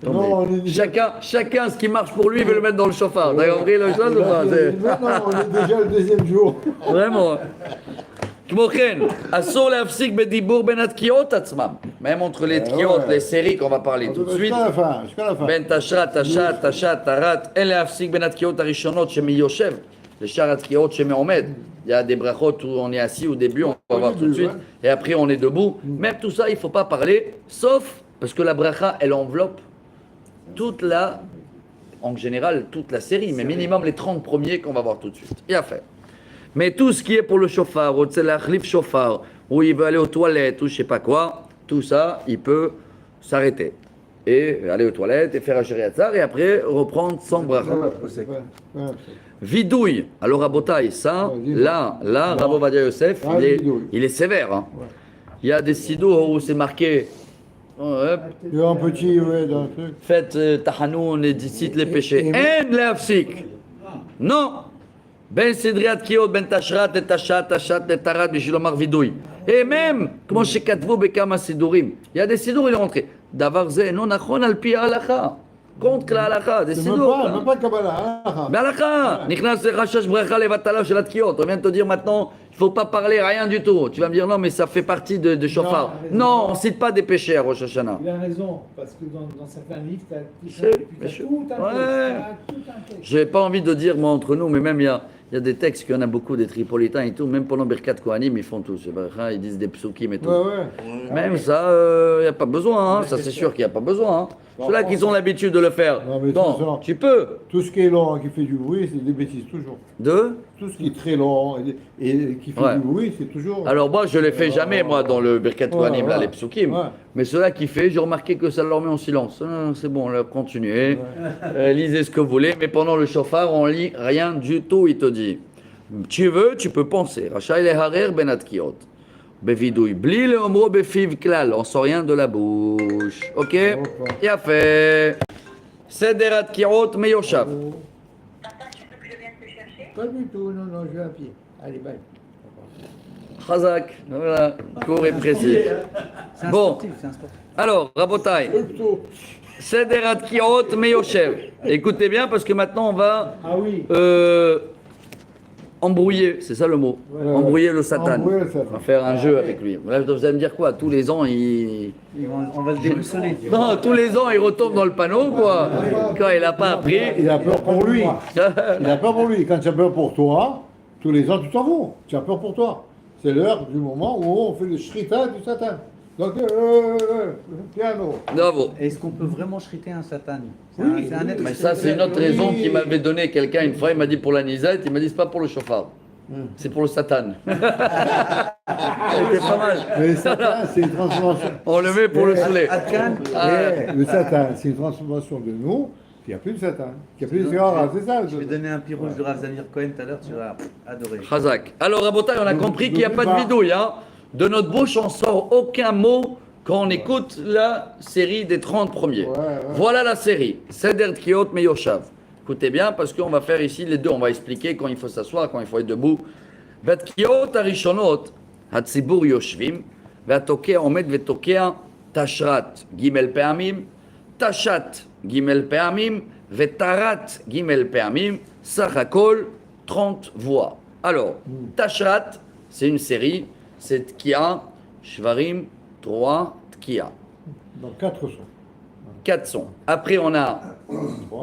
Non, on est déjà... chacun, ce qui marche pour lui, il veut le mettre dans le chauffard. T'as compris le chose ou pas? Maintenant, on est déjà le deuxième jour. Vraiment. כמו כן, אסור להפסיק בדיבור בין התקיעות עצמם. même entre les תקיעות, les séries qu'on va parler tout de suite. Jusqu'à la fin, jusqu'à la fin. בין תשרת, תשת, תשת, תרת, אין להפסיק בין התקיעות הראשונות שמיושב לשאר התקיעות שמעומד. Il y a des brachot où on est assis au début, on va voir tout de suite, et après on est debout. Même tout ça, il ne faut pas parler, sauf parce que la bracha, elle enveloppe toute la, en général, toute la série, mais minimum les 30 premiers qu'on va voir tout de suite. Il y a fait. Mais tout ce qui est pour le chauffard, ou c'est la khlif chauffard, où il veut aller aux toilettes, ou je sais pas quoi, tout ça, il peut s'arrêter. Et aller aux toilettes, et faire un shériatzar, et après reprendre sans bracha. Vidouille. Alors, Rabotaï, ça, là, Rabbi Ovadia Yosef, il est sévère. Hein. Il y a des sidours où c'est marqué. Il y a un petit, ouais, dans le truc. Faites tahanoun et cite les péchés. En l'afsik. Non. Ben Sidriat Kiot, Ben Tashrat, et Tashat, Tashat, et Tarat, Bishilomar Vidouille. Et même, comment chez Katvo, Bekama Sidurim. Il y a des sidours, il est rentré. Davarze, non, Nachon, Alpi, Alacha. Contre la halakha, des sidours. Même pas Kabbalah, halakha. Mais halakha, Nichnas Rachash Brecha Levatala Shelat Kiot. On vient de te dire maintenant, il ne faut pas parler rien du tout. Tu vas me dire non, mais ça fait partie de chauffard. Non, on ne cite pas des péchés à Rosh Hashanah. Il a raison, parce que dans certains livres, tu as C'est- tout un texte. Je n'ai pas envie de dire, moi, entre nous, mais même il y a des textes qu'il y en a beaucoup, des tripolitains et tout, même pendant Birkat Kohanim, ils font tout. Ils disent des psukim et tout. Ouais. Même ça, il n'y a pas besoin, hein. Ça c'est sûr qu'il n'y a pas besoin. Hein. Ceux-là qui ont l'habitude de le faire. Non, mais Non, tout ça. tu peux. Tout ce qui est long, qui fait du bruit, c'est des bêtises, toujours. Deux. Tout ce qui est très long et qui fait Ouais. du bruit, c'est toujours... Alors moi, je ne les fais jamais, moi, dans le Birkat Kohanim, là, ouais. les psukim. Ouais. Mais ceux-là qui fait, j'ai remarqué que ça leur met en silence. Ah, c'est bon, là, continuez. Lisez ce que vous voulez, mais pendant le chauffard, on lit rien du tout, il te dit. Tu veux, tu peux penser. Rachai leharer benat kiot. Bevidouille. Bli le omro befiv klal. On sent rien de la bouche. Ok? Il a fait. Sederat kiot meyoshav. Papa, tu veux que je vienne te chercher? Pas du tout, non, je vais à pied. Allez, bye. Chazak. Voilà. Court et précis. C'est un Bon. sportif, c'est un sportif. Alors, Rabotai. Sederat kiot meyoshev. Écoutez bien parce que maintenant on va Ah oui. embrouiller, c'est ça le mot. Ouais, embrouiller le Satan. Embrouiller le Satan. On va faire un jeu avec lui. Là, vous allez me dire quoi? Tous les ans, On va le déboussoler. Non, tous les ans, il retombe dans le panneau, quoi. Quand il n'a pas appris. Il a peur pour lui. Il a peur pour lui. Quand tu as peur pour toi, tous les ans, tu t'en vas. Tu as peur pour toi. C'est l'heure du moment où on fait le shrita du Satan. Donc, piano. Bravo. Est-ce qu'on peut vraiment shriter un satan? Oui, C'est un être. Mais ça, c'est une autre raison qu'il m'avait donné quelqu'un une fois. Il m'a dit pour la nisette, il m'a dit c'est pas pour le chauffard. C'est pour le Satan. C'était pas mal. Mais le Satan, c'est une transformation. On le met pour le saouler. Atkan, Le Satan, c'est une transformation de nous. Il n'y a plus de Satan. Il n'y a plus de Sahara, c'est ça. je vais donner un pirouge de Rav Zamir Cohen tout à l'heure, tu vas adorer. Chazak. Alors, Rabotai, on a compris qu'il n'y a pas de vidouille. Hein. De notre bouche, on sort aucun mot quand on écoute la série des 30 premiers. Voilà la série. Seder Tkiot Meyoshav. Écoutez bien, parce qu'on va faire ici les deux. On va expliquer quand il faut s'asseoir, quand il faut être debout. Vatkiot Arishonot, Hatzibur Yoshvim, Vatokea Omed Vetokea Tashrat Gimel Peamim, Tashat Gimel Peamim, Vetarat Gimel Peamim, Sachakol 30 voix. Alors, Tashrat, c'est une série, c'est Tkia, Shvarim, 3, Tkia. Donc 4 sons. 4 sons. Après, on a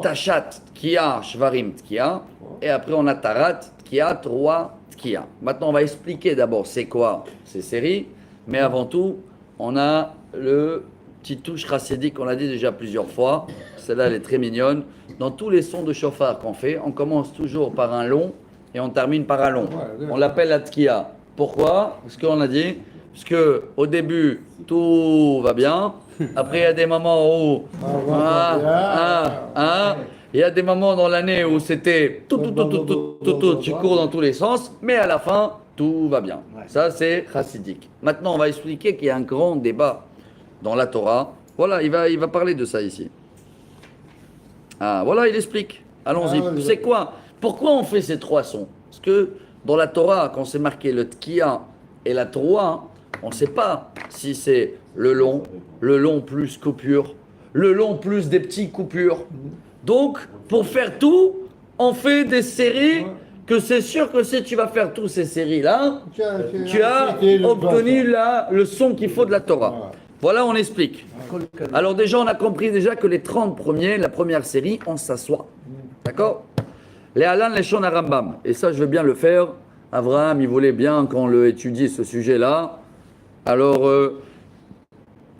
Tashat, Tkia, Shvarim, Tkia. Et après, on a Tarat, Tkia, 3, Tkia. Maintenant, on va expliquer d'abord c'est quoi ces séries. Mais avant tout, on a le petit touche chassidique qu'on a dit déjà plusieurs fois. Celle-là, elle est très mignonne. Dans tous les sons de chauffard qu'on fait, on commence toujours par un long et on termine par un long. On l'appelle la Tkia. Pourquoi? Parce qu'on a dit, parce que au début, tout va bien. Après, il y a des moments où il y a des moments dans l'année où c'était tout, tu cours dans tous les sens, mais à la fin, tout va bien. Ça, c'est chassidique. Maintenant, on va expliquer qu'il y a un grand débat dans la Torah. Voilà, il va parler de ça ici. Ah, voilà, il explique. Allons-y. Ah, Tu sais quoi? Pourquoi on fait ces 3 sons? Parce que dans la Torah, quand c'est marqué le tkiya et la troa, on ne sait pas si c'est le long plus coupure, le long plus des petits coupures. Donc, pour faire tout, on fait des séries que c'est sûr que si tu vas faire toutes ces séries-là, tu as obtenu le son qu'il faut de la Torah. Voilà, on explique. Alors déjà, on a compris déjà que les 30 premiers, la première série, on s'assoit. D'accord? Les Alan, les Shon Rambam. Et ça, je veux bien le faire. Abraham, il voulait bien qu'on le étudie, ce sujet-là. Alors,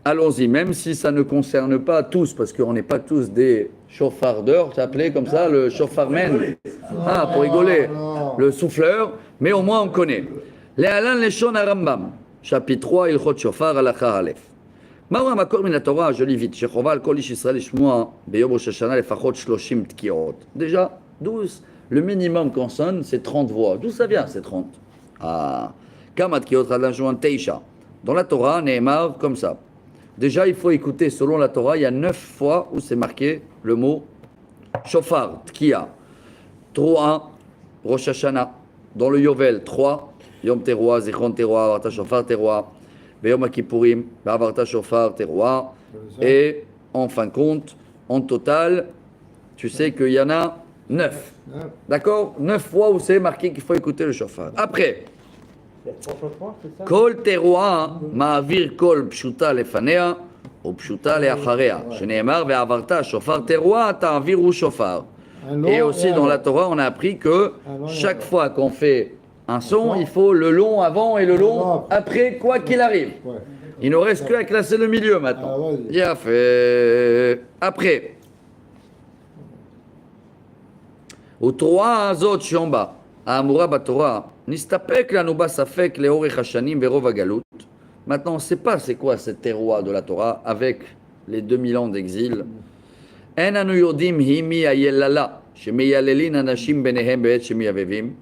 allons-y, même si ça ne concerne pas tous, parce qu'on n'est pas tous des chauffardeurs, ça s'appelait comme ça, le chauffarman. Ah, pour rigoler, le souffleur, mais au moins on connaît. Les Alan, les Shon Rambam. Chapitre 3, Ilchot Shofar, Halakha Aleph. מהו המקור מן התורה, je lis vite, שחובה על כל איש ישראל לשמוע ביום ראש השנה לפחות 30 תקיעות. Déjà, 12, le minimum qu'on sonne, c'est 30 voix. D'où ça vient, ces 30? Ah, כמה תקיעות חדש שומן 9. Dans la Torah, נאמר comme ça. Déjà, il faut écouter, selon la Torah, il y a 9 fois où c'est marqué le mot shofar, tkiya. 3, Rosh Hashanah. Dans le Yovel, 3, Yom Teruah, Zichron Teruah, Avarta Shofar Teruah. Beyom Kippourim, Ba'avarta Shofar Teruah. Et en fin de compte, en total, tu sais qu'il y en a 9. D'accord? 9 fois où c'est marqué qu'il faut écouter le shofar. Après, Kol Teruah, Ma'avir Kol Pshuta Lefanea, ou Pshuta Leacharea. Sheneemar, Ve'avarta Shofar Teruah, Ta'aviru Shofar. Et aussi dans la Torah, on a appris que chaque fois qu'on fait un son, il faut le long avant et le long après, quoi qu'il arrive. Il ne reste que à classer le milieu maintenant. Il a fait. Après. ותרועה הזאת שם בה, האמורה בתורה, נסתפק לנו בה ספק לאורך השנים ברוב הגלות. Maintenant, on ne sait pas c'est quoi cette terroir de la Torah avec les 2000 ans d'exil. אין אנו יודעים היא מי היללה שמייללין אנשים ביניהם בעת שמייבבים.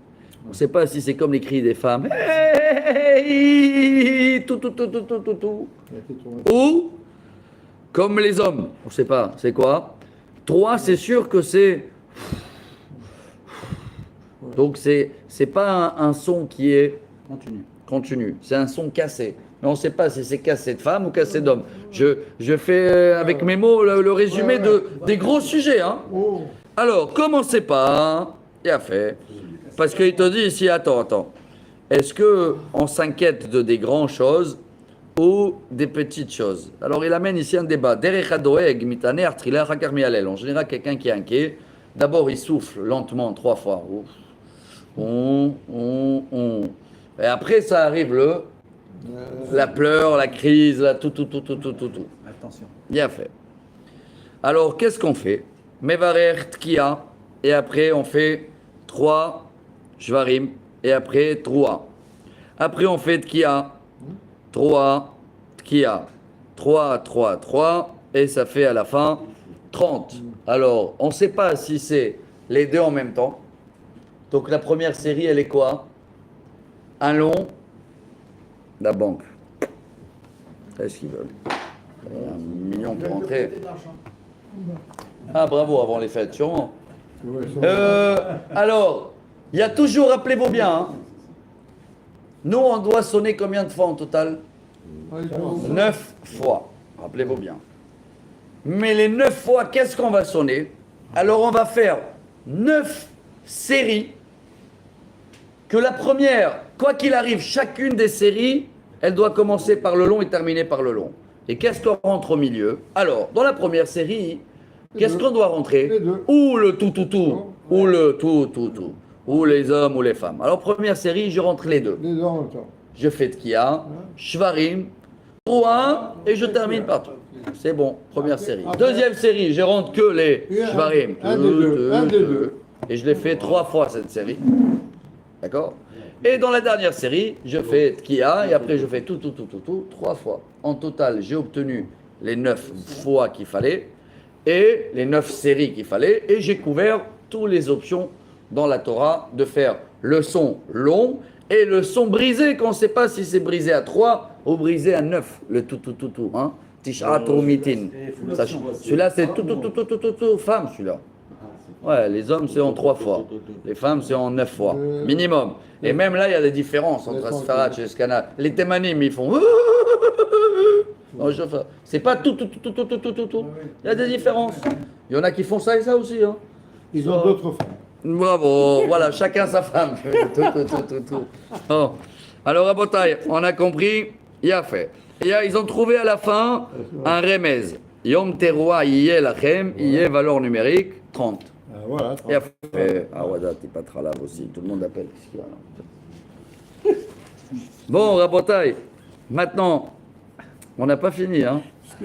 On ne sait pas si c'est comme les cris des femmes. Hey, tout. Ou comme les hommes. On ne sait pas. C'est quoi? 3, c'est sûr que c'est. Donc c'est pas un son qui est continu. C'est un son cassé. Mais on ne sait pas si c'est cassé de femme ou cassé d'homme. Je fais avec mes mots le résumé des gros sujets. Hein. Alors, comme on ne sait pas, il a fait. Parce qu'il te dit ici, attends. Est-ce qu'on s'inquiète de des grandes choses ou des petites choses? Alors il amène ici un débat. En général, quelqu'un qui est inquiet, d'abord il souffle lentement 3 fois. Et après ça arrive la pleure, la crise, tout. Attention. Bien fait. Alors qu'est-ce qu'on fait? Mevarer tkiya, et après on fait 3 shvarim, et après 3. Après on fait tkiya, 3, tkiya, 3, et ça fait à la fin 30. Alors on ne sait pas si c'est les deux en même temps. Donc la première série, elle est quoi? Un long, la banque. Qu'est-ce qu'ils veulent? 1 million pour rentrer. Ah bravo, avant les fêtes, sûrement. Alors, il y a toujours, rappelez-vous bien, hein, nous on doit sonner combien de fois en total? 9 fois, rappelez-vous bien. Mais les 9 fois, qu'est-ce qu'on va sonner? Alors on va faire 9 séries, que la première, quoi qu'il arrive, chacune des séries, elle doit commencer par le long et terminer par le long. Et qu'est-ce qu'on rentre au milieu? Alors, dans la première série, qu'est-ce qu'on doit rentrer? Ou le tout, ou le tout, ou les hommes ou les femmes. Alors, première série, je rentre les deux. Je fais tkiya, shvarim, 3, et je termine par tout. C'est bon, première série. Deuxième série, je rentre que les shvarim. Et je l'ai fait 3 fois cette série. D'accord? Et dans la dernière série, je fais tkiya, et après je fais tout, 3 fois. En total, j'ai obtenu les 9 fois qu'il fallait, et les 9 séries qu'il fallait, et j'ai couvert toutes les options dans la Torah de faire le son long et le son brisé, qu'on ne sait pas si c'est brisé à 3 ou brisé à 9, le tout, hein? Tisha Turumitin. Celui-là, c'est tout, femme, celui-là. Ouais, les hommes, c'est en 3 fois. Les femmes, c'est en 9 fois. Minimum. Et même là, il y a des différences entre Asfarat et Ashkenaz. Les Thémanim, ils font. Non, c'est pas tout. Il y a des différences. Il y en a qui font ça et ça aussi. Hein. Ils ont d'autres femmes. Bravo, voilà, chacun sa femme. Tout. Bon. Alors, Rabotai, on a compris, il a fait. Ils ont trouvé à la fin un remez. Yom Teroua, Iye Lachem, Iye valeur numérique, 30. Ah, voilà. Il a fait. Ah, ouais, t'es pas très là aussi, tout le monde appelle. Qu'est-ce qu'il y a là? Bon, Rabotai, maintenant, on n'a pas fini, hein.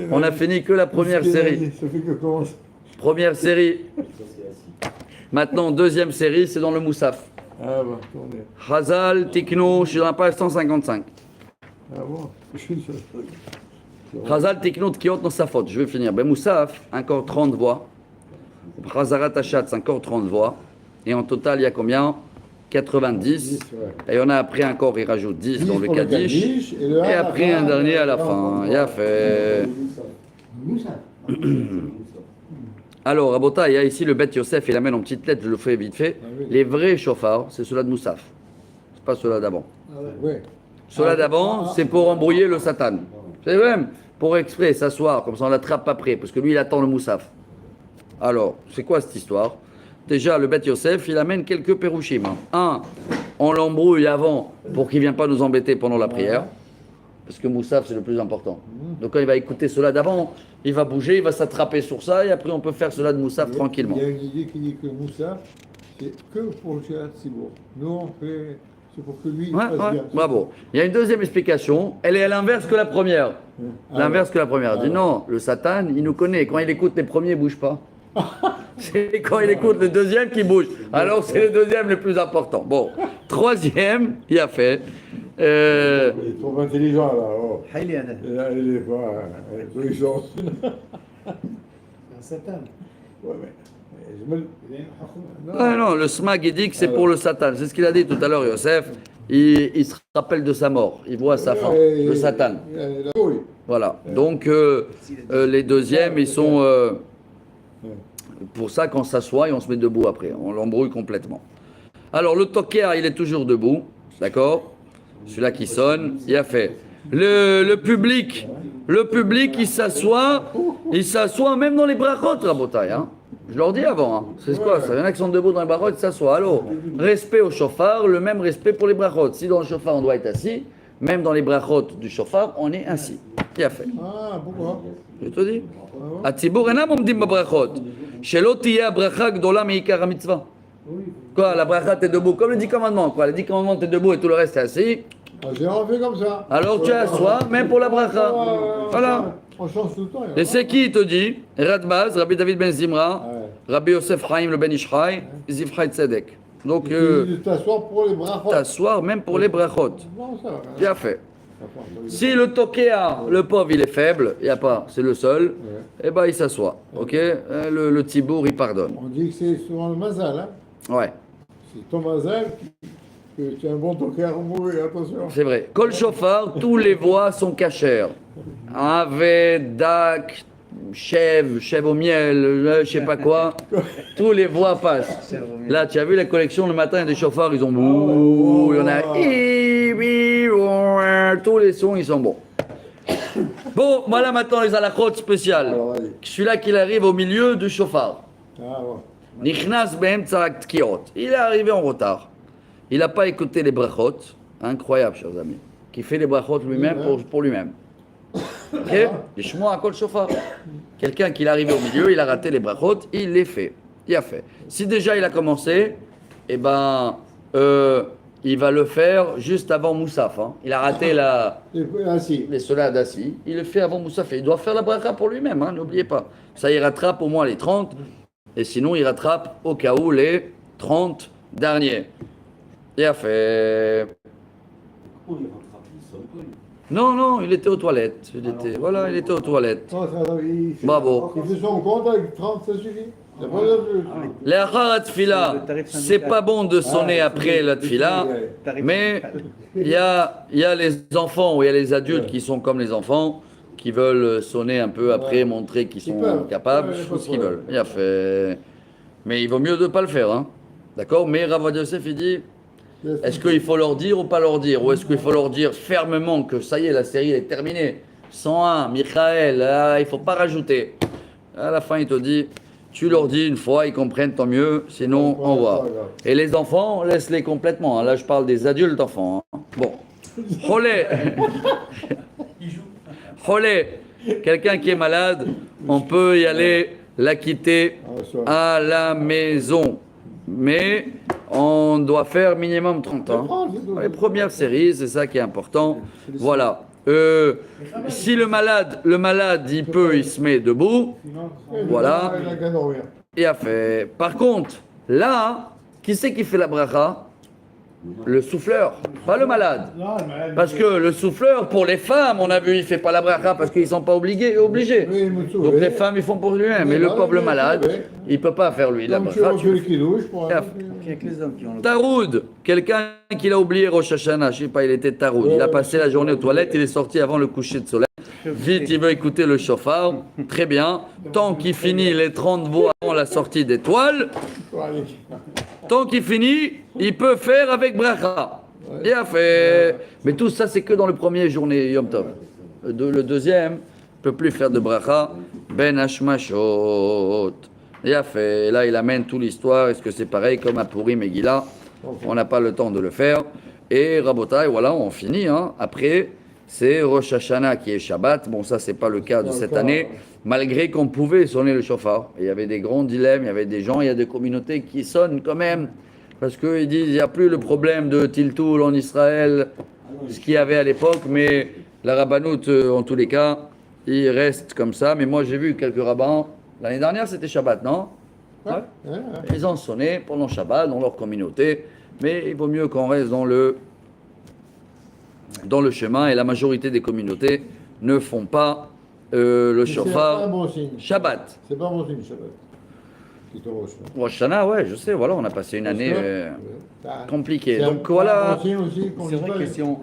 On a fini que la première série. Ça fait que commence. Première série. Maintenant, deuxième série, c'est dans le Moussaf. Ah bon, tournez. Hazal, Tikno, je suis dans la page 155. Ah bon, Hazal, Tikno, Tkiot, dans sa faute. Je vais finir. Ben Moussaf, encore 30 voix. Hazarat Hachatz, encore 30 voix. Et en total, il y a combien? 90. Et on a après encore, il rajoute 10 dans le Kaddish. Et après un dernier à la fin. Il a fait. Alors, Rabota, il y a ici le Beth Yosef, il amène en petite lettre, je le fais vite fait. Les vrais chauffards, c'est ceux-là de Moussaf. C'est pas ceux-là d'avant. Oui. Ceux-là d'avant, c'est pour embrouiller le Satan. C'est même pour exprès s'asseoir, comme ça on l'attrape après, parce que lui il attend le Moussaf. Alors, c'est quoi cette histoire? Déjà, le Beth Yosef, il amène quelques pérouchim. Un, on l'embrouille avant pour qu'il ne vienne pas nous embêter pendant la prière. Parce que Moussaf, c'est le plus important. Donc quand il va écouter cela d'avant, il va bouger, il va s'attraper sur ça, et après on peut faire cela de Moussaf tranquillement. Il y a une idée qui dit que Moussaf, c'est que pour le Shirat Tzibour. Nous, on fait, c'est pour que lui, il fasse bien. Bravo. Il y a une deuxième explication, elle est à l'inverse que la première. L'inverse que la première. Il dit non, le Satan, il nous connaît. Quand il écoute les premiers, il ne bouge pas. C'est quand il écoute le deuxième qui bouge. Alors c'est le deuxième le plus important. Bon, troisième, il a fait. Il est trop intelligent là. Oh. حيلي انا Il est pas intelligent. C'est un Satan. Ouais, mais je me... Ah non, le smag il dit que c'est pour le Satan. C'est ce qu'il a dit tout à l'heure, Yosef. Il se rappelle de sa mort. Il voit sa fin, le Satan. Oui. Voilà. Donc les deuxièmes, ils sont pour ça qu'on s'assoit et on se met debout après. On l'embrouille complètement. Alors le toker, il est toujours debout, d'accord? Celui-là qui sonne, il a fait. Le public, il s'assoit même dans les brachot, Rabotai. Hein. Je leur dis avant, hein. C'est quoi ça? Il y en a qui sont debout dans les brachot, ils s'assoient. Alors, respect au chauffard, le même respect pour les brachot. Si dans le chauffard on doit être assis, même dans les brachot du chauffard, on est assis. Il a fait. Ah, pourquoi? Je te dis. Atzibour enam omdim babrachot. Shelo tiya bracha gdola meikar mitzvah. Quoi, la bracha t'es debout, comme les 10 commandements, quoi. Les 10 commandements t'es debout et tout le reste est assis. J'ai envie comme ça. Alors tu assois, même pour la bracha. Voilà. On change tout le temps. Et c'est qui il te dit? Radbaz, Rabbi David ben Zimra, Rabbi Yosef Chaim le ben Ishraï, Zifraï Tzedek. Donc, t'asseoir pour les brachot. t'asseoir même pour les brachot. Non, ça va. Bien fait. Si le tokéa, le pauvre, il est faible, il n'y a pas, c'est le seul, et ben il s'assoit. Ok? Le tibour, il pardonne. On dit que c'est souvent le mazal, hein. Ouais. C'est ton mazal que tu as un bon toquer à remouver, attention. C'est vrai. Kol Shofar, tous les voix sont cachères. Ave, dak, chèvre au miel, je sais pas quoi. Tous les voix passent. Là, tu as vu la collection le matin, il y a des chauffards, ils ont bouh, il y en a tous les sons, ils sont bons. Bon, voilà maintenant les alakhot spéciales. Celui-là qui arrive au milieu du chauffard. Ah bon. Nichnas behem tzarak tkiot. Il est arrivé en retard. Il n'a pas écouté les brachot. Incroyable, chers amis. Qui fait les brachot lui-même pour lui-même. Ok? Les chmois à kol shofar. Quelqu'un qui est arrivé au milieu, il a raté les brachot, il les fait. Il a fait. Si déjà il a commencé, eh ben, il va le faire juste avant Moussaf. Hein. Il a raté les solats d'assis. Il le fait avant Moussaf. Il doit faire la bracha pour lui-même, hein, n'oubliez pas. Ça, il rattrape au moins les 30. Et sinon, il rattrape au cas où les 30 derniers. Il a fait. Non, il était aux toilettes. Il était aux toilettes. Bravo. Il fait son compte avec 30, ça suffit. C'est pas Les achar tfila, c'est pas bon de sonner après la tfila, mais il y a les enfants ou il y a les adultes qui sont comme les enfants, qui veulent sonner un peu après, montrer qu'ils sont capables, je fais ce qu'ils veulent. Il a fait. Mais il vaut mieux de ne pas le faire. Hein. D'accord? Mais Rav Ovadia Yosef, il dit, est-ce qu'il faut leur dire ou pas leur dire? Ou est-ce qu'il faut leur dire fermement que ça y est, la série est terminée? 101, Michael, il ne faut pas rajouter. À la fin, il te dit, tu leur dis une fois, ils comprennent, tant mieux, sinon, au revoir. Et les enfants, laisse-les complètement. Hein. Là, je parle des adultes enfants. Hein. Bon. Cholé. Cholé. Quelqu'un qui est malade, on peut y aller, la quitter à la maison. Mais on doit faire minimum 30 ans. Les premières séries, c'est ça qui est important. Voilà. Si le malade, il se met debout. Voilà. Il a fait. Par contre, là, qui c'est qui fait la bracha? Le souffleur, pas le malade. Parce que le souffleur, pour les femmes, on a vu, il fait pas la bracha parce qu'ils sont pas obligés. Donc les femmes, ils font pour lui-même. Mais le pauvre malade, il peut pas faire lui la bracha. Taroud, quelqu'un qui l'a oublié Rosh Hashanah, je sais pas, il était taroud. Il a passé la journée aux toilettes, il est sorti avant le coucher de soleil. Vite, il veut écouter le shofar. Très bien. Tant qu'il finit les 30 voix avant la sortie des toiles, tant qu'il finit, il peut faire avec bracha. Il a fait. Mais tout ça, c'est que dans le premier journée Yom Tov. Le deuxième, ne peut plus faire de bracha. Ben Hashmashot. Il a fait. Là, il amène toute l'histoire. Est-ce que c'est pareil comme à Purim et Gila? On n'a pas le temps de le faire. Et Rabotai, voilà, on finit. Hein. Après, c'est Rosh Hashanah qui est Shabbat. Bon, ça, c'est pas le cas de cette année. Malgré qu'on pouvait sonner le shofar. Il y avait des grands dilemmes, il y avait des gens, il y a des communautés qui sonnent quand même. Parce qu'ils disent, il n'y a plus le problème de Tiltoul en Israël, ce qu'il y avait à l'époque, mais la rabbanoute, en tous les cas, il reste comme ça. Mais moi, j'ai vu quelques rabbins. L'année dernière, c'était Shabbat, non? Ouais. Ils ont sonné pendant Shabbat dans leur communauté. Mais il vaut mieux qu'on reste dans le chemin. Et la majorité des communautés ne font pas le shofar Shabbat. C'est pas un bon signe, Shabbat. Rosh Hashanah, ouais, je sais, voilà, on a passé une année compliquée. Donc voilà. C'est vrai que si on...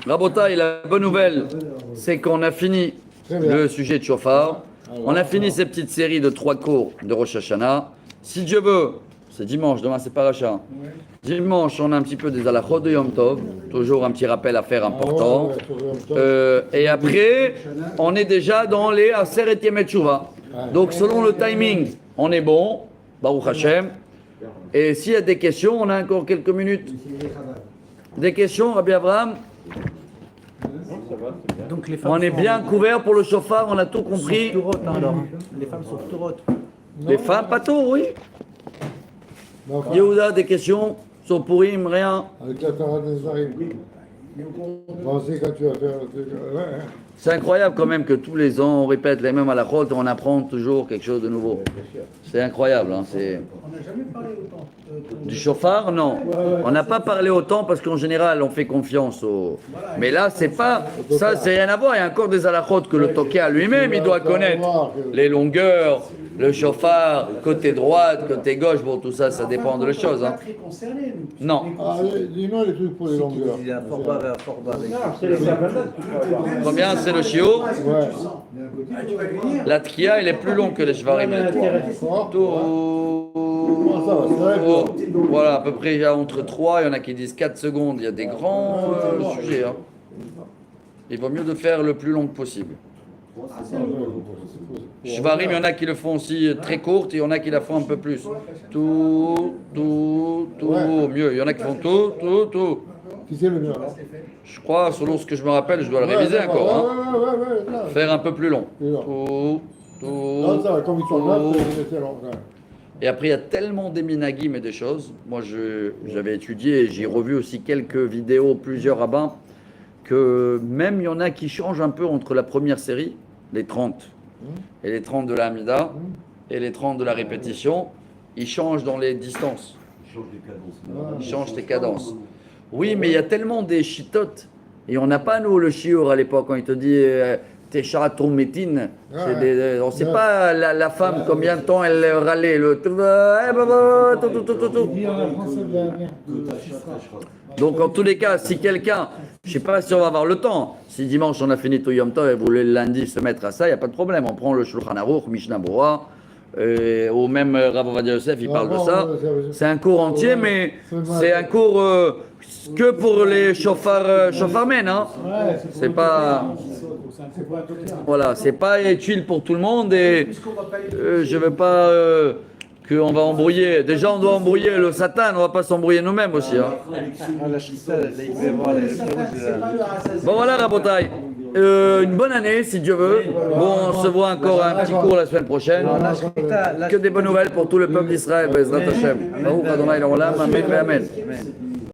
Rabotai, la bonne nouvelle, c'est qu'on a fini le sujet de shofar. On a fini ces petites séries de 3 cours de Rosh Hashanah. Si Dieu veut, c'est dimanche, demain c'est paracha. Dimanche, on a un petit peu des halachot de Yom Tov, toujours un petit rappel à faire important. Et après, on est déjà dans les Aseret Yemet Tshuva. Donc selon le timing, on est bon, Baruch Hashem. Et s'il y a des questions, on a encore quelques minutes. Des questions, Rabbi Abraham? Donc les femmes On est bien couvert pour le shofar, on a tout compris. alors. Les femmes sont pturotes. Les femmes, pas tout, oui. Yehuda, des questions sur Purim, rien. Avec la Torah des Arim. Pensez quand tu vas faire le truc. C'est incroyable quand même que tous les ans on répète les mêmes halachot et on apprend toujours quelque chose de nouveau. C'est incroyable. Hein, c'est... On n'a jamais parlé autant. Du chauffard, non. On n'a pas parlé autant parce qu'en général on fait confiance au. Mais là, c'est pas. Ça, c'est rien à voir. Il y a encore des halachot que le tokia lui-même il doit connaître. Les longueurs, le chauffard, côté droite, côté gauche, bon, tout ça, ça dépend de la chose. Hein. Très concernés, nous. Non. Ah, dis-nous les trucs pour les longueurs. Il y a fort bas vers fort bas. Combien c'est le chiot? Ouais. La tkia, il est plus long que les shvarim. Voilà, à peu près il y a entre 3, il y en a qui disent 4 secondes. Il y a des grands sujets. Hein. Il vaut mieux de faire le plus long possible. Shvarim, il y en a qui le font aussi très courte et il y en a qui la font un peu plus. Tout, mieux. Il y en a qui font tout. Qui c'est le mieux? Je crois, selon ce que je me rappelle, je dois le réviser encore. Hein. Faire un peu plus long. Non, ça va, comme ils sont là, c'est long. Et après, il y a tellement des minagim et des choses. Moi, j'avais étudié et j'ai revu aussi quelques vidéos, plusieurs rabbins, que même il y en a qui changent un peu entre la première série, les 30, et les 30 de la Hamida, et les 30 de la répétition. Ils changent dans les distances. Ils changent les cadences. Oui, mais il y a tellement des chitotes. Et on n'a pas, nous, le shiur à l'époque, quand il te dit Tesha Tourmétine. On ne sait pas la femme combien de temps elle râlait. Donc, en tous les cas, si quelqu'un, je ne sais pas si on va avoir le temps, si dimanche on a fini tout Yom Tov et vous voulez le lundi se mettre à ça, il n'y a pas de problème. On prend le Shulchan Aruch, Mishnah Berurah, ou même Rav Ovadia Yosef, il parle de ça. C'est un cours entier, Ouais. mais C'est c'est un cours que pour les chauffarmen, hein. Ouais, C'est pas, c'est pour un truc là. voilà, c'est pas utile pour tout le monde et je veux pas qu'on va embrouiller. Déjà, on doit embrouiller le Satan, on va pas s'embrouiller nous-mêmes aussi, hein. La chita, là, il va y avoir les rouges. Bon voilà Rabotai, une bonne année si Dieu veut. Bon, on se voit encore un petit cours la semaine prochaine. La chita, Que des bonnes nouvelles pour tout le peuple d'Israël. Bezrat Hashem. Baruch Adonai L'Olam. Amen. Amen.